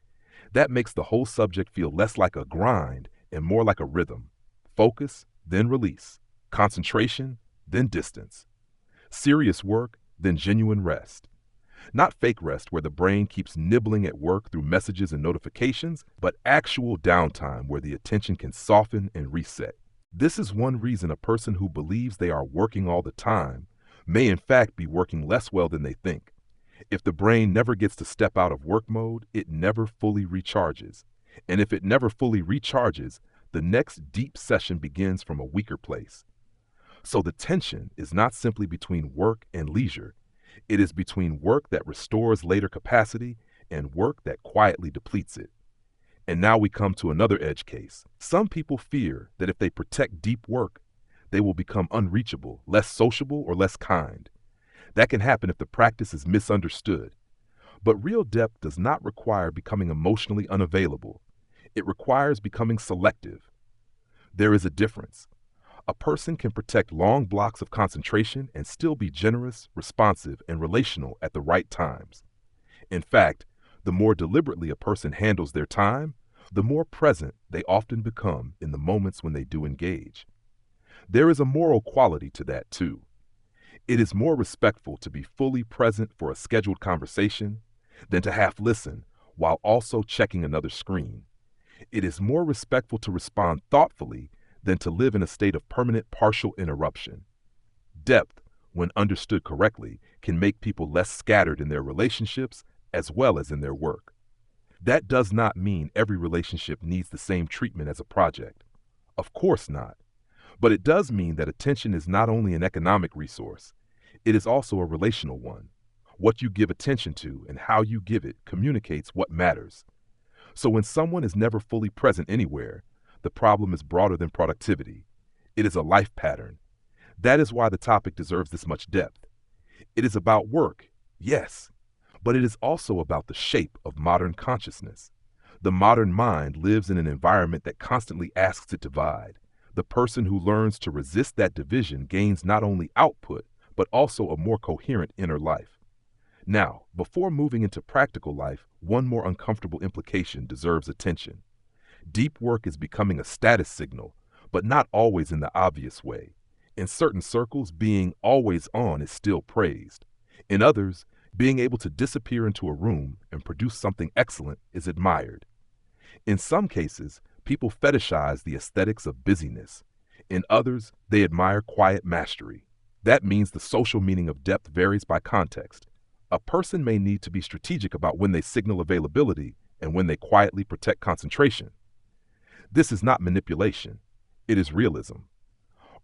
That makes the whole subject feel less like a grind and more like a rhythm. Focus, then release. Concentration, then distance. Serious work, then genuine rest. Not fake rest where the brain keeps nibbling at work through messages and notifications, but actual downtime where the attention can soften and reset. This is one reason a person who believes they are working all the time may in fact be working less well than they think. If the brain never gets to step out of work mode, it never fully recharges. And if it never fully recharges, the next deep session begins from a weaker place. So the tension is not simply between work and leisure. It is between work that restores later capacity and work that quietly depletes it. And now we come to another edge case. Some people fear that if they protect deep work, they will become unreachable, less sociable, or less kind. That can happen if the practice is misunderstood. But real depth does not require becoming emotionally unavailable. It requires becoming selective. There is a difference. A person can protect long blocks of concentration and still be generous, responsive, and relational at the right times. In fact, the more deliberately a person handles their time, the more present they often become in the moments when they do engage. There is a moral quality to that, too. It is more respectful to be fully present for a scheduled conversation than to half listen while also checking another screen. It is more respectful to respond thoughtfully than to live in a state of permanent partial interruption. Depth, when understood correctly, can make people less scattered in their relationships as well as in their work. That does not mean every relationship needs the same treatment as a project. Of course not. But it does mean that attention is not only an economic resource, it is also a relational one. What you give attention to and how you give it communicates what matters. So when someone is never fully present anywhere, the problem is broader than productivity. It is a life pattern. That is why the topic deserves this much depth. It is about work, yes, but it is also about the shape of modern consciousness. The modern mind lives in an environment that constantly asks it to divide. The person who learns to resist that division gains not only output, but also a more coherent inner life. Now, before moving into practical life, one more uncomfortable implication deserves attention. Deep work is becoming a status signal, but not always in the obvious way. In certain circles, being always on is still praised. In others, being able to disappear into a room and produce something excellent is admired. In some cases, people fetishize the aesthetics of busyness. In others, they admire quiet mastery. That means the social meaning of depth varies by context. A person may need to be strategic about when they signal availability and when they quietly protect concentration. This is not manipulation, it is realism.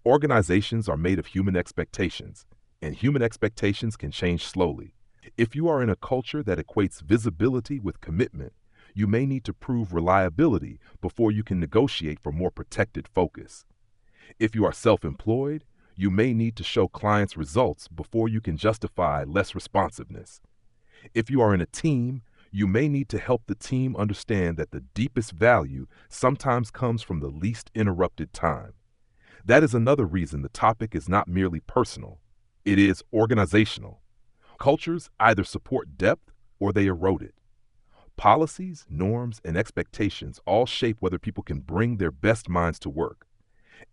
Organizations are made of human expectations, and human expectations can change slowly. If you are in a culture that equates visibility with commitment, you may need to prove reliability before you can negotiate for more protected focus. If you are self-employed, you may need to show clients results before you can justify less responsiveness. If you are in a team, you may need to help the team understand that the deepest value sometimes comes from the least interrupted time. That is another reason the topic is not merely personal, it is organizational. Cultures either support depth or they erode it. Policies, norms, and expectations all shape whether people can bring their best minds to work.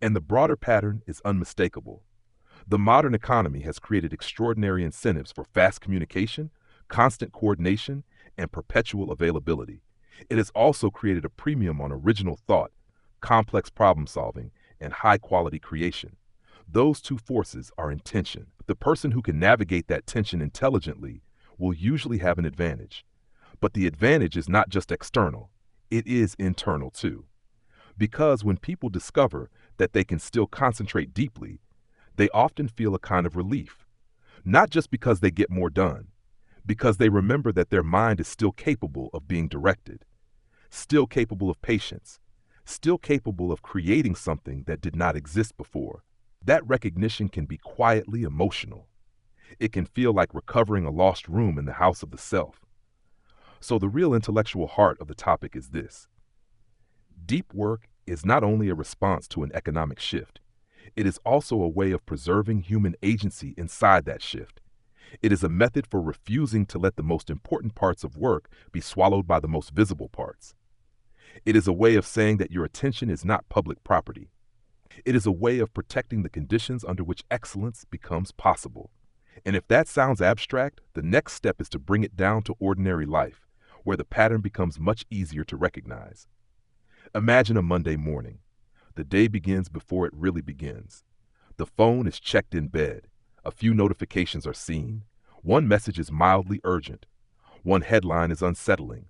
And the broader pattern is unmistakable. The modern economy has created extraordinary incentives for fast communication, constant coordination, and perpetual availability. It has also created a premium on original thought, complex problem solving, and high quality creation. Those two forces are in tension. The person who can navigate that tension intelligently will usually have an advantage. But the advantage is not just external, it is internal too. Because when people discover that they can still concentrate deeply, they often feel a kind of relief. Not just because they get more done, because they remember that their mind is still capable of being directed, still capable of patience, still capable of creating something that did not exist before. That recognition can be quietly emotional. It can feel like recovering a lost room in the house of the self. So the real intellectual heart of the topic is this. Deep work is not only a response to an economic shift, it is also a way of preserving human agency inside that shift. It is a method for refusing to let the most important parts of work be swallowed by the most visible parts. It is a way of saying that your attention is not public property. It is a way of protecting the conditions under which excellence becomes possible. And if that sounds abstract, the next step is to bring it down to ordinary life, where the pattern becomes much easier to recognize. Imagine a Monday morning. The day begins before it really begins. The phone is checked in bed. A few notifications are seen. One message is mildly urgent. One headline is unsettling.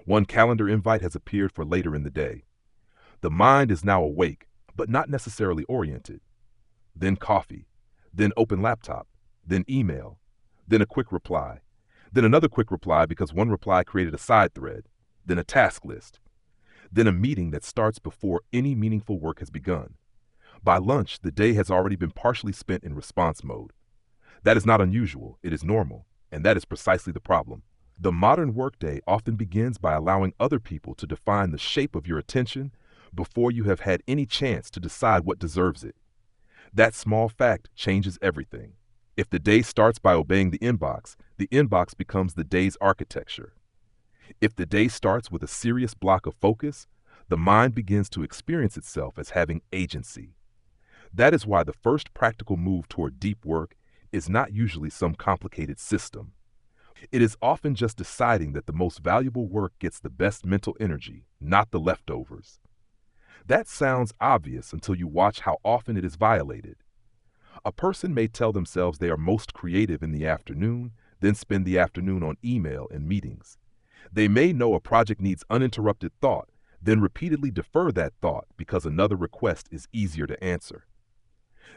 One calendar invite has appeared for later in the day. The mind is now awake, but not necessarily oriented. Then coffee, then open laptop, then email, then a quick reply, then another quick reply because one reply created a side thread, then a task list, then a meeting that starts before any meaningful work has begun. By lunch, the day has already been partially spent in response mode. That is not unusual, it is normal, and that is precisely the problem. The modern workday often begins by allowing other people to define the shape of your attention before you have had any chance to decide what deserves it. That small fact changes everything. If the day starts by obeying the inbox becomes the day's architecture. If the day starts with a serious block of focus, the mind begins to experience itself as having agency. That is why the first practical move toward deep work is not usually some complicated system. It is often just deciding that the most valuable work gets the best mental energy, not the leftovers. That sounds obvious until you watch how often it is violated. A person may tell themselves they are most creative in the afternoon, then spend the afternoon on email and meetings. They may know a project needs uninterrupted thought, then repeatedly defer that thought because another request is easier to answer.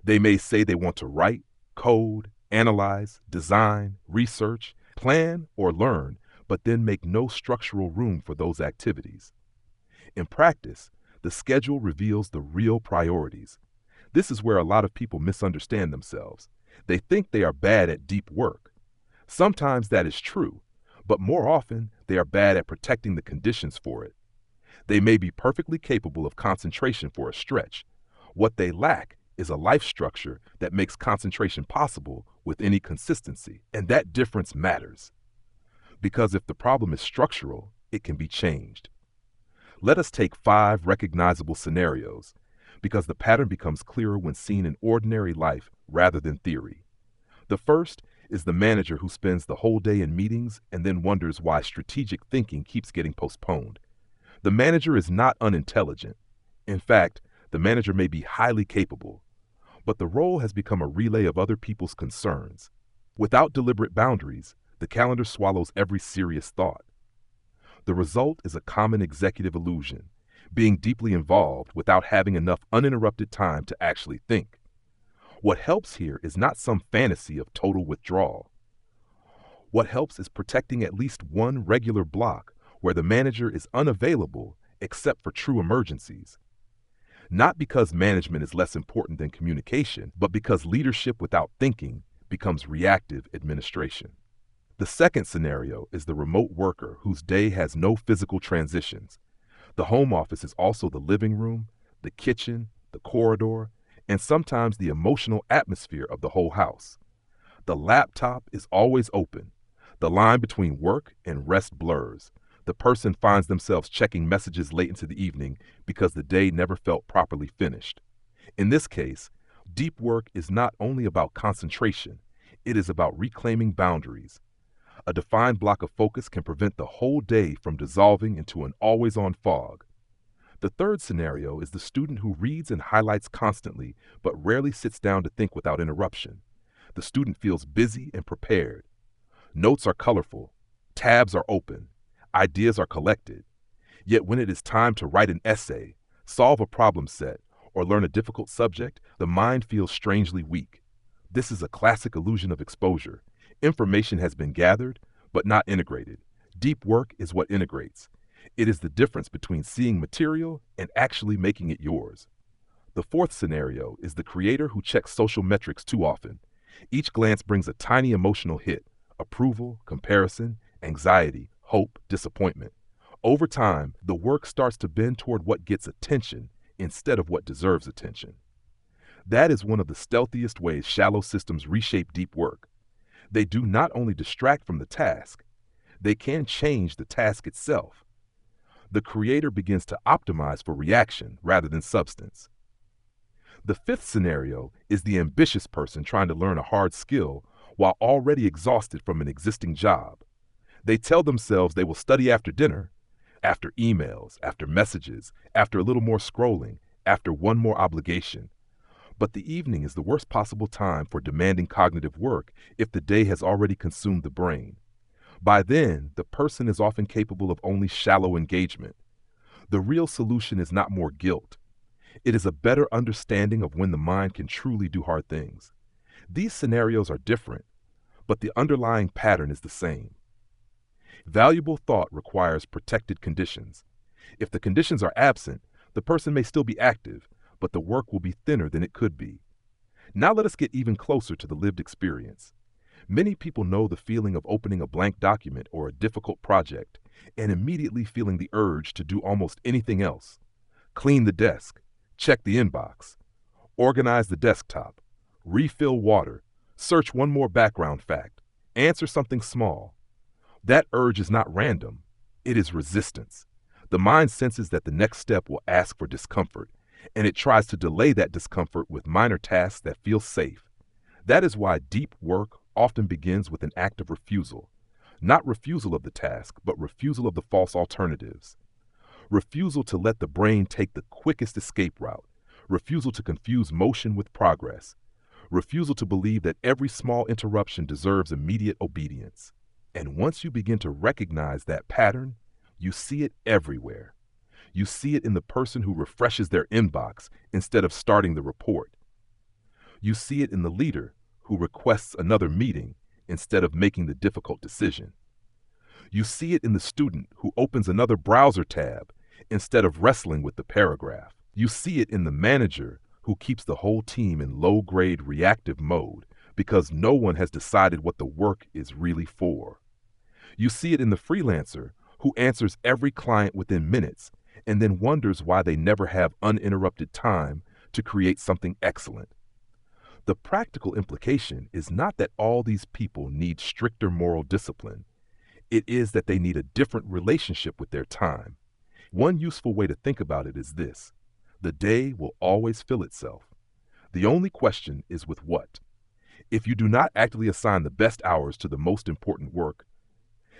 They may say they want to write, code, analyze, design, research, plan, or learn, but then make no structural room for those activities. In practice, the schedule reveals the real priorities. This is where a lot of people misunderstand themselves. They think they are bad at deep work. Sometimes that is true, but more often they are bad at protecting the conditions for it. They may be perfectly capable of concentration for a stretch. What they lack is a life structure that makes concentration possible with any consistency, and that difference matters. Because if the problem is structural, it can be changed. Let us take 5 recognizable scenarios, because the pattern becomes clearer when seen in ordinary life rather than theory. The first is the manager who spends the whole day in meetings and then wonders why strategic thinking keeps getting postponed. The manager is not unintelligent. In fact, the manager may be highly capable, but the role has become a relay of other people's concerns. Without deliberate boundaries, the calendar swallows every serious thought. The result is a common executive illusion, being deeply involved without having enough uninterrupted time to actually think. What helps here is not some fantasy of total withdrawal. What helps is protecting at least one regular block where the manager is unavailable except for true emergencies. Not because management is less important than communication, but because leadership without thinking becomes reactive administration. The second scenario is the remote worker whose day has no physical transitions. The home office is also the living room, the kitchen, the corridor, and sometimes the emotional atmosphere of the whole house. The laptop is always open. The line between work and rest blurs. The person finds themselves checking messages late into the evening because the day never felt properly finished. In this case, deep work is not only about concentration, it is about reclaiming boundaries. A defined block of focus can prevent the whole day from dissolving into an always-on fog. The third scenario is the student who reads and highlights constantly but rarely sits down to think without interruption. The student feels busy and prepared. Notes are colorful, tabs are open, ideas are collected. Yet when it is time to write an essay, solve a problem set, or learn a difficult subject, the mind feels strangely weak. This is a classic illusion of exposure. Information has been gathered, but not integrated. Deep work is what integrates. It is the difference between seeing material and actually making it yours. The fourth scenario is the creator who checks social metrics too often. Each glance brings a tiny emotional hit: approval, comparison, anxiety, hope, disappointment. Over time, the work starts to bend toward what gets attention instead of what deserves attention. That is one of the stealthiest ways shallow systems reshape deep work. They do not only distract from the task, they can change the task itself. The creator begins to optimize for reaction rather than substance. The fifth scenario is the ambitious person trying to learn a hard skill while already exhausted from an existing job. They tell themselves they will study after dinner, after emails, after messages, after a little more scrolling, after one more obligation. But the evening is the worst possible time for demanding cognitive work if the day has already consumed the brain. By then, the person is often capable of only shallow engagement. The real solution is not more guilt. It is a better understanding of when the mind can truly do hard things. These scenarios are different, but the underlying pattern is the same. Valuable thought requires protected conditions. If the conditions are absent, the person may still be active, but the work will be thinner than it could be. Now let us get even closer to the lived experience. Many people know the feeling of opening a blank document or a difficult project and immediately feeling the urge to do almost anything else. Clean the desk, check the inbox, organize the desktop, refill water, search one more background fact, answer something small. That urge is not random, it is resistance. The mind senses that the next step will ask for discomfort, and it tries to delay that discomfort with minor tasks that feel safe. That is why deep work often begins with an act of refusal. Not refusal of the task, but refusal of the false alternatives. Refusal to let the brain take the quickest escape route. Refusal to confuse motion with progress. Refusal to believe that every small interruption deserves immediate obedience. And once you begin to recognize that pattern, you see it everywhere. You see it in the person who refreshes their inbox instead of starting the report. You see it in the leader who requests another meeting instead of making the difficult decision. You see it in the student who opens another browser tab instead of wrestling with the paragraph. You see it in the manager who keeps the whole team in low-grade reactive mode because no one has decided what the work is really for. You see it in the freelancer who answers every client within minutes and then wonders why they never have uninterrupted time to create something excellent. The practical implication is not that all these people need stricter moral discipline. It is that they need a different relationship with their time. One useful way to think about it is this: the day will always fill itself. The only question is with what? If you do not actively assign the best hours to the most important work,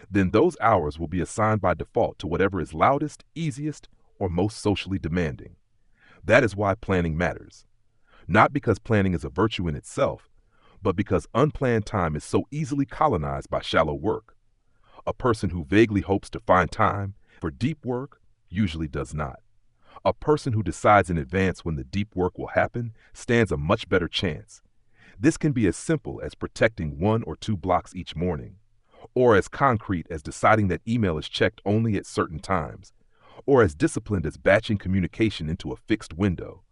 then those hours will be assigned by default to whatever is loudest, easiest, or most socially demanding. That is why planning matters. Not because planning is a virtue in itself, but because unplanned time is so easily colonized by shallow work. A person who vaguely hopes to find time for deep work usually does not. A person who decides in advance when the deep work will happen stands a much better chance. This can be as simple as protecting 1 or 2 blocks each morning, or as concrete as deciding that email is checked only at certain times, or as disciplined as batching communication into a fixed window,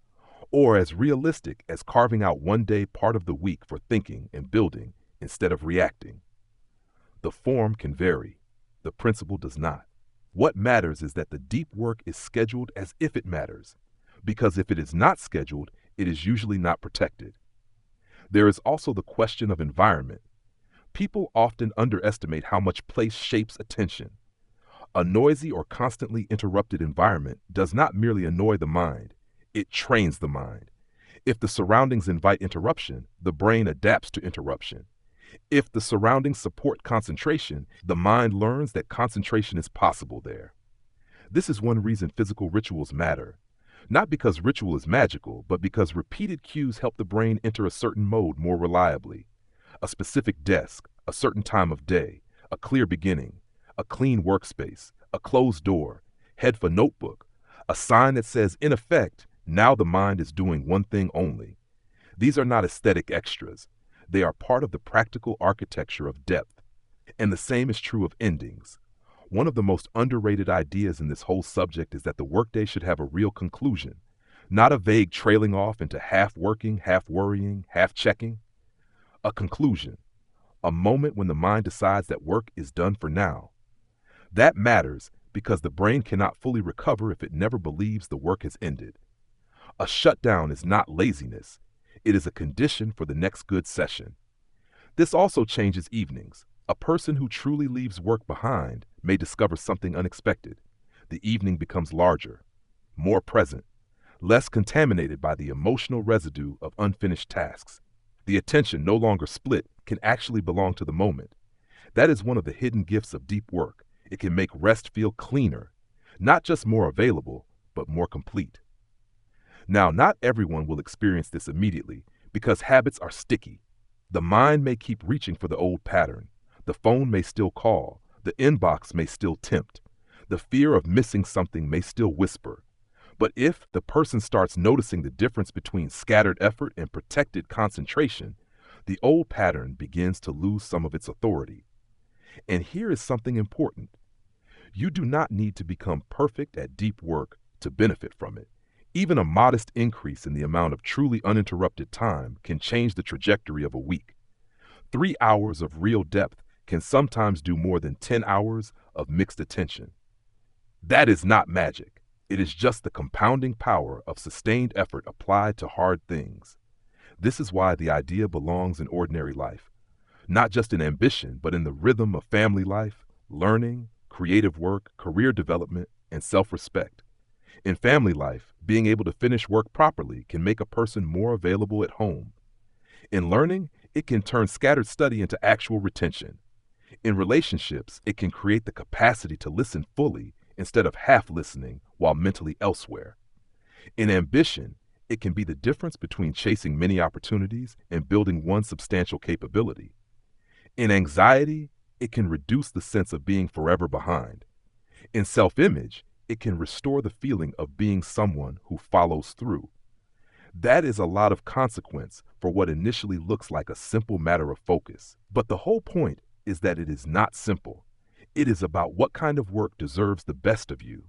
or as realistic as carving out one day part of the week for thinking and building instead of reacting. The form can vary. The principle does not. What matters is that the deep work is scheduled as if it matters, because if it is not scheduled, it is usually not protected. There is also the question of environment. People often underestimate how much place shapes attention. A noisy or constantly interrupted environment does not merely annoy the mind, it trains the mind. If the surroundings invite interruption, the brain adapts to interruption. If the surroundings support concentration, the mind learns that concentration is possible there. This is one reason physical rituals matter. Not because ritual is magical, but because repeated cues help the brain enter a certain mode more reliably. A specific desk, a certain time of day, a clear beginning, a clean workspace, a closed door, head for notebook, a sign that says, in effect, now the mind is doing one thing only. These are not aesthetic extras. They are part of the practical architecture of depth. And the same is true of endings. One of the most underrated ideas in this whole subject is that the workday should have a real conclusion, not a vague trailing off into half working, half worrying, half checking. A conclusion, a moment when the mind decides that work is done for now. That matters because the brain cannot fully recover if it never believes the work has ended. A shutdown is not laziness. It is a condition for the next good session. This also changes evenings. A person who truly leaves work behind may discover something unexpected. The evening becomes larger, more present, less contaminated by the emotional residue of unfinished tasks. The attention, no longer split, can actually belong to the moment. That is one of the hidden gifts of deep work. It can make rest feel cleaner, not just more available, but more complete. Now, not everyone will experience this immediately because habits are sticky. The mind may keep reaching for the old pattern. The phone may still call. The inbox may still tempt. The fear of missing something may still whisper. But if the person starts noticing the difference between scattered effort and protected concentration, the old pattern begins to lose some of its authority. And here is something important. You do not need to become perfect at deep work to benefit from it. Even a modest increase in the amount of truly uninterrupted time can change the trajectory of a week. 3 hours of real depth can sometimes do more than 10 hours of mixed attention. That is not magic. It is just the compounding power of sustained effort applied to hard things. This is why the idea belongs in ordinary life, not just in ambition, but in the rhythm of family life, learning, creative work, career development, and self-respect. In family life, being able to finish work properly can make a person more available at home. In learning, it can turn scattered study into actual retention. In relationships, it can create the capacity to listen fully instead of half listening while mentally elsewhere. In ambition, it can be the difference between chasing many opportunities and building one substantial capability. In anxiety, it can reduce the sense of being forever behind. In self-image, it can restore the feeling of being someone who follows through. That is a lot of consequence for what initially looks like a simple matter of focus. But the whole point is that it is not simple. It is about what kind of work deserves the best of you.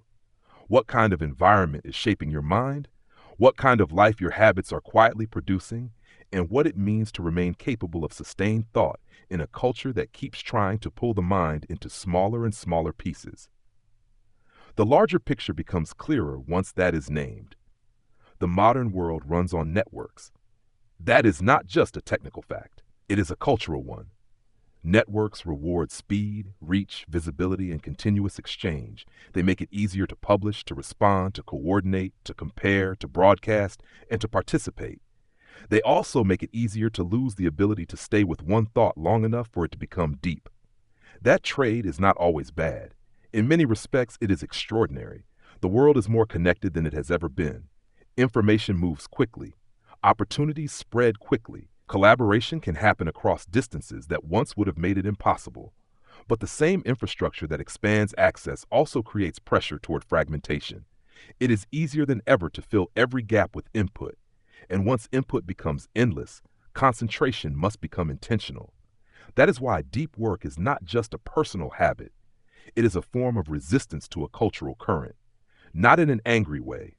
What kind of environment is shaping your mind? what kind of life your habits are quietly producing, and what it means to remain capable of sustained thought in a culture that keeps trying to pull the mind into smaller and smaller pieces. The larger picture becomes clearer once that is named. The modern world runs on networks. That is not just a technical fact, it is a cultural one. Networks reward speed, reach, visibility, and continuous exchange. They make it easier to publish, to respond, to coordinate, to compare, to broadcast, and to participate. They also make it easier to lose the ability to stay with one thought long enough for it to become deep. That trade is not always bad. In many respects, it is extraordinary. The world is more connected than it has ever been. Information moves quickly. Opportunities spread quickly. Collaboration can happen across distances that once would have made it impossible. But the same infrastructure that expands access also creates pressure toward fragmentation. It is easier than ever to fill every gap with input. And once input becomes endless, concentration must become intentional. That is why deep work is not just a personal habit. It is a form of resistance to a cultural current. Not in an angry way,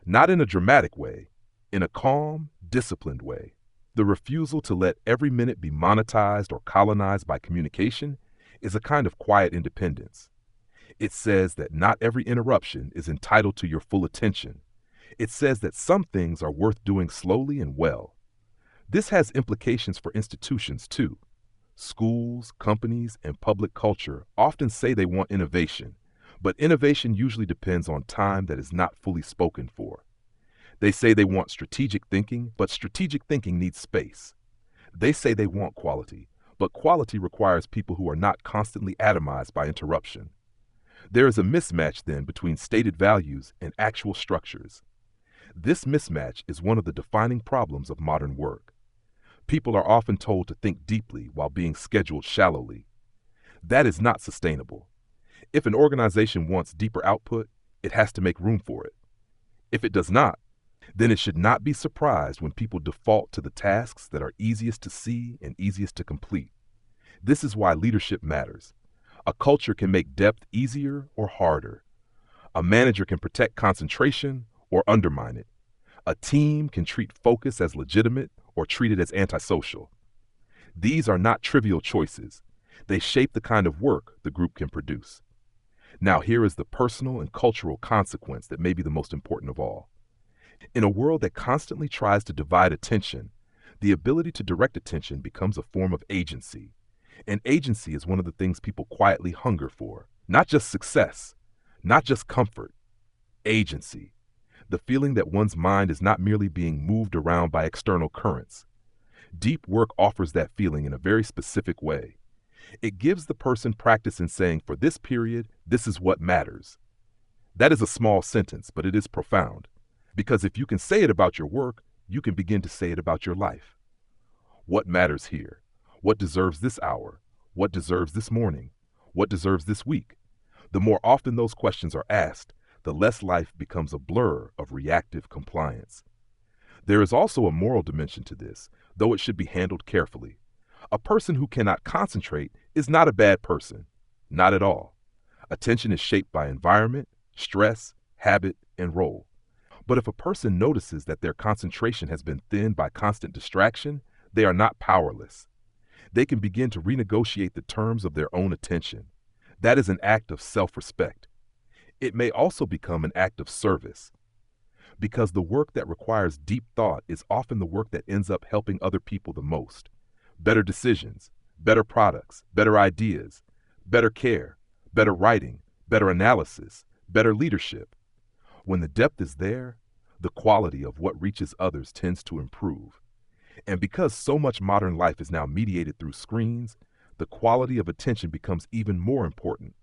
not in a dramatic way, in a calm, disciplined way. The refusal to let every minute be monetized or colonized by communication is a kind of quiet independence. It says that not every interruption is entitled to your full attention. It says that some things are worth doing slowly and well. This has implications for institutions too. Schools, companies, and public culture often say they want innovation, but innovation usually depends on time that is not fully spoken for. They say they want strategic thinking, but strategic thinking needs space. They say they want quality, but quality requires people who are not constantly atomized by interruption. There is a mismatch then between stated values and actual structures. This mismatch is one of the defining problems of modern work. People are often told to think deeply while being scheduled shallowly. That is not sustainable. If an organization wants deeper output, it has to make room for it. If it does not, then it should not be surprised when people default to the tasks that are easiest to see and easiest to complete. This is why leadership matters. A culture can make depth easier or harder. A manager can protect concentration or undermine it. A team can treat focus as legitimate or treat it as antisocial. These are not trivial choices. They shape the kind of work the group can produce. Now here is the personal and cultural consequence that may be the most important of all. In a world that constantly tries to divide attention, the ability to direct attention becomes a form of agency. And agency is one of the things people quietly hunger for. Not just success, not just comfort, agency. The feeling that one's mind is not merely being moved around by external currents. Deep work offers that feeling in a very specific way. It gives the person practice in saying, for this period, this is what matters. That is a small sentence, but it is profound. Because if you can say it about your work, you can begin to say it about your life. What matters here? What deserves this hour? What deserves this morning? What deserves this week? The more often those questions are asked, the less life becomes a blur of reactive compliance. There is also a moral dimension to this, though it should be handled carefully. A person who cannot concentrate is not a bad person. Not at all. Attention is shaped by environment, stress, habit, and role. But if a person notices that their concentration has been thinned by constant distraction, they are not powerless. They can begin to renegotiate the terms of their own attention. That is an act of self-respect. It may also become an act of service. Because the work that requires deep thought is often the work that ends up helping other people the most. Better decisions, better products, better ideas, better care, better writing, better analysis, better leadership. When the depth is there, the quality of what reaches others tends to improve. And because so much modern life is now mediated through screens, the quality of attention becomes even more important.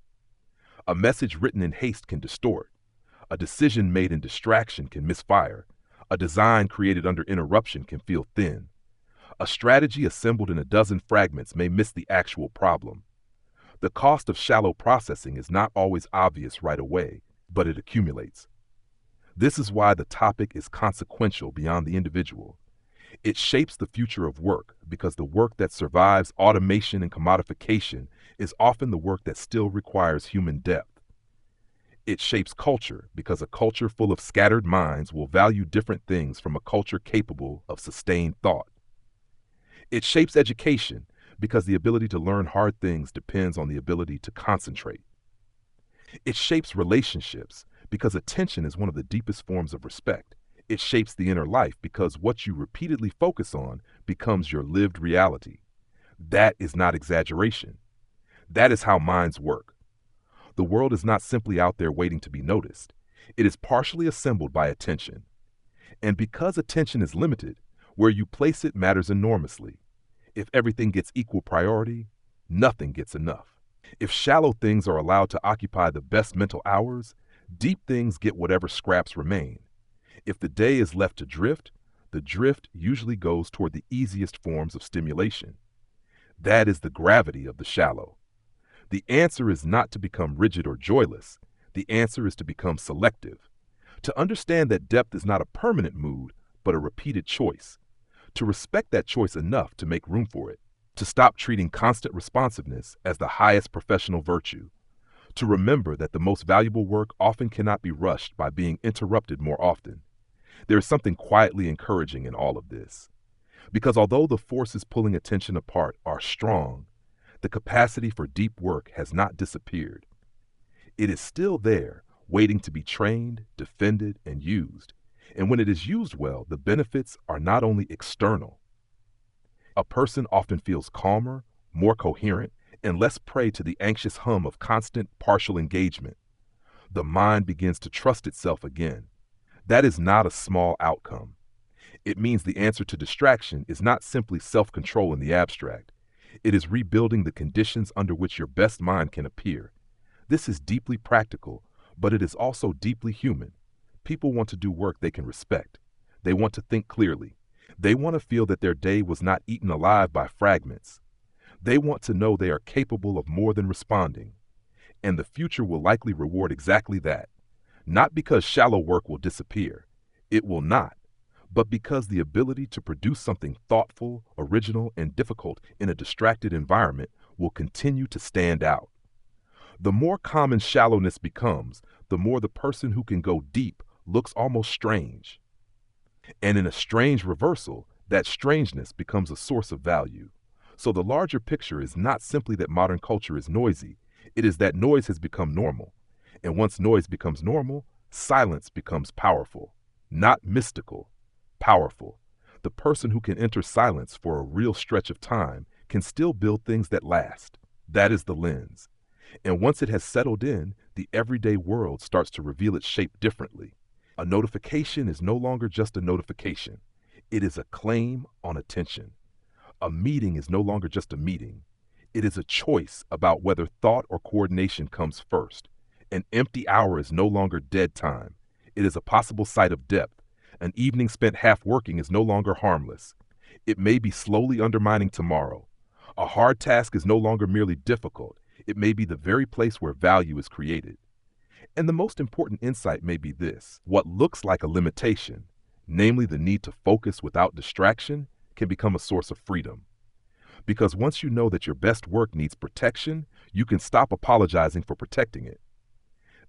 A message written in haste can distort. A decision made in distraction can misfire. A design created under interruption can feel thin. A strategy assembled in a dozen fragments may miss the actual problem. The cost of shallow processing is not always obvious right away, but it accumulates. This is why the topic is consequential beyond the individual. It shapes the future of work because the work that survives automation and commodification is often the work that still requires human depth. It shapes culture because a culture full of scattered minds will value different things from a culture capable of sustained thought. It shapes education because the ability to learn hard things depends on the ability to concentrate. It shapes relationships because attention is one of the deepest forms of respect. It shapes the inner life because what you repeatedly focus on becomes your lived reality. That is not exaggeration. That is how minds work. The world is not simply out there waiting to be noticed. It is partially assembled by attention. And because attention is limited, where you place it matters enormously. If everything gets equal priority, nothing gets enough. If shallow things are allowed to occupy the best mental hours, deep things get whatever scraps remain. If the day is left to drift, the drift usually goes toward the easiest forms of stimulation. That is the gravity of the shallow. The answer is not to become rigid or joyless. The answer is to become selective. To understand that depth is not a permanent mood, but a repeated choice. To respect that choice enough to make room for it. To stop treating constant responsiveness as the highest professional virtue. To remember that the most valuable work often cannot be rushed by being interrupted more often. There is something quietly encouraging in all of this. Because although the forces pulling attention apart are strong, the capacity for deep work has not disappeared. It is still there, waiting to be trained, defended, and used. And when it is used well, the benefits are not only external. A person often feels calmer, more coherent, and less prey to the anxious hum of constant partial engagement. The mind begins to trust itself again. That is not a small outcome. It means the answer to distraction is not simply self-control in the abstract. It is rebuilding the conditions under which your best mind can appear. This is deeply practical, but it is also deeply human. People want to do work they can respect. They want to think clearly. They want to feel that their day was not eaten alive by fragments. They want to know they are capable of more than responding. And the future will likely reward exactly that. Not because shallow work will disappear. It will not. But because the ability to produce something thoughtful, original, and difficult in a distracted environment will continue to stand out. The more common shallowness becomes, the more the person who can go deep looks almost strange. And in a strange reversal, that strangeness becomes a source of value. So the larger picture is not simply that modern culture is noisy, it is that noise has become normal. And once noise becomes normal, silence becomes powerful, not mystical, powerful. The person who can enter silence for a real stretch of time can still build things that last. That is the lens. And once it has settled in, the everyday world starts to reveal its shape differently. A notification is no longer just a notification. It is a claim on attention. A meeting is no longer just a meeting. It is a choice about whether thought or coordination comes first. An empty hour is no longer dead time. It is a possible site of depth. An evening spent half working is no longer harmless. It may be slowly undermining tomorrow. A hard task is no longer merely difficult. It may be the very place where value is created. And the most important insight may be this: what looks like a limitation, namely the need to focus without distraction, can become a source of freedom. Because once you know that your best work needs protection, you can stop apologizing for protecting it.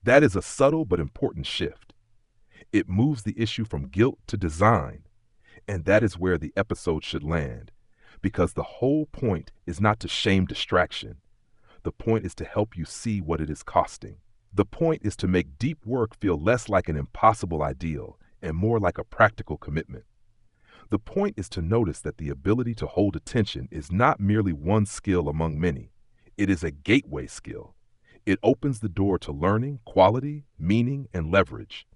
That is a subtle but important shift. It moves the issue from guilt to design. And that is where the episode should land. Because the whole point is not to shame distraction. The point is to help you see what it is costing. The point is to make deep work feel less like an impossible ideal and more like a practical commitment. The point is to notice that the ability to hold attention is not merely one skill among many. It is a gateway skill. It opens the door to learning, quality, meaning, and leverage.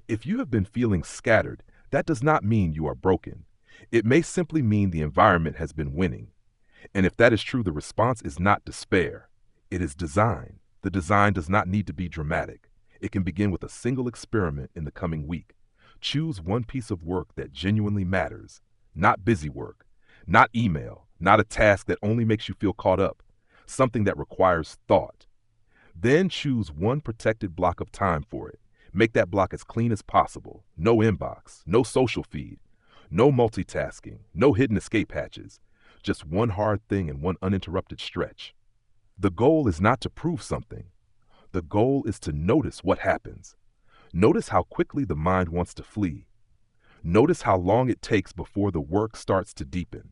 If you have been feeling scattered, that does not mean you are broken. It may simply mean the environment has been winning. And if that is true, the response is not despair. It is design. The design does not need to be dramatic. It can begin with a single experiment in the coming week. Choose one piece of work that genuinely matters, not busy work, not email, not a task that only makes you feel caught up, something that requires thought. Then choose one protected block of time for it. Make that block as clean as possible. No inbox, no social feed, no multitasking, no hidden escape hatches. Just one hard thing and one uninterrupted stretch. The goal is not to prove something. The goal is to notice what happens. Notice how quickly the mind wants to flee. Notice how long it takes before the work starts to deepen.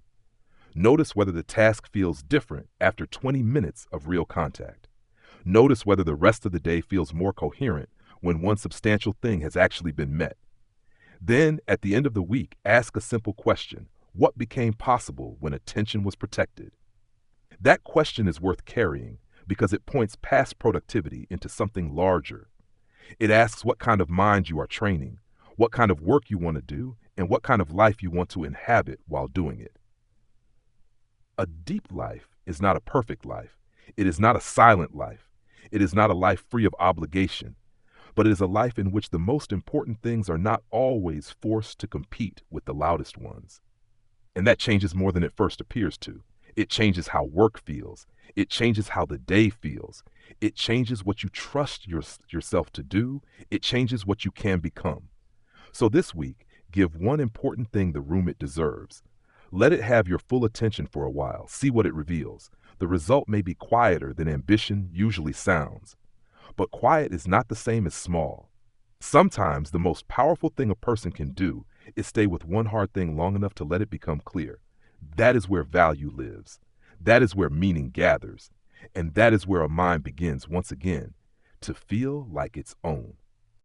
Notice whether the task feels different after 20 minutes of real contact. Notice whether the rest of the day feels more coherent when one substantial thing has actually been met. Then, at the end of the week, ask a simple question: what became possible when attention was protected? That question is worth carrying because it points past productivity into something larger. It asks what kind of mind you are training, what kind of work you want to do, and what kind of life you want to inhabit while doing it. A deep life is not a perfect life. It is not a silent life. It is not a life free of obligation, but it is a life in which the most important things are not always forced to compete with the loudest ones. And that changes more than it first appears to. It changes how work feels. It changes how the day feels. It changes what you trust yourself to do. It changes what you can become. So this week, give one important thing the room it deserves. Let it have your full attention for a while. See what it reveals. The result may be quieter than ambition usually sounds. But quiet is not the same as small. Sometimes the most powerful thing a person can do is stay with one hard thing long enough to let it become clear. That is where value lives. That is where meaning gathers. And that is where a mind begins once again to feel like its own.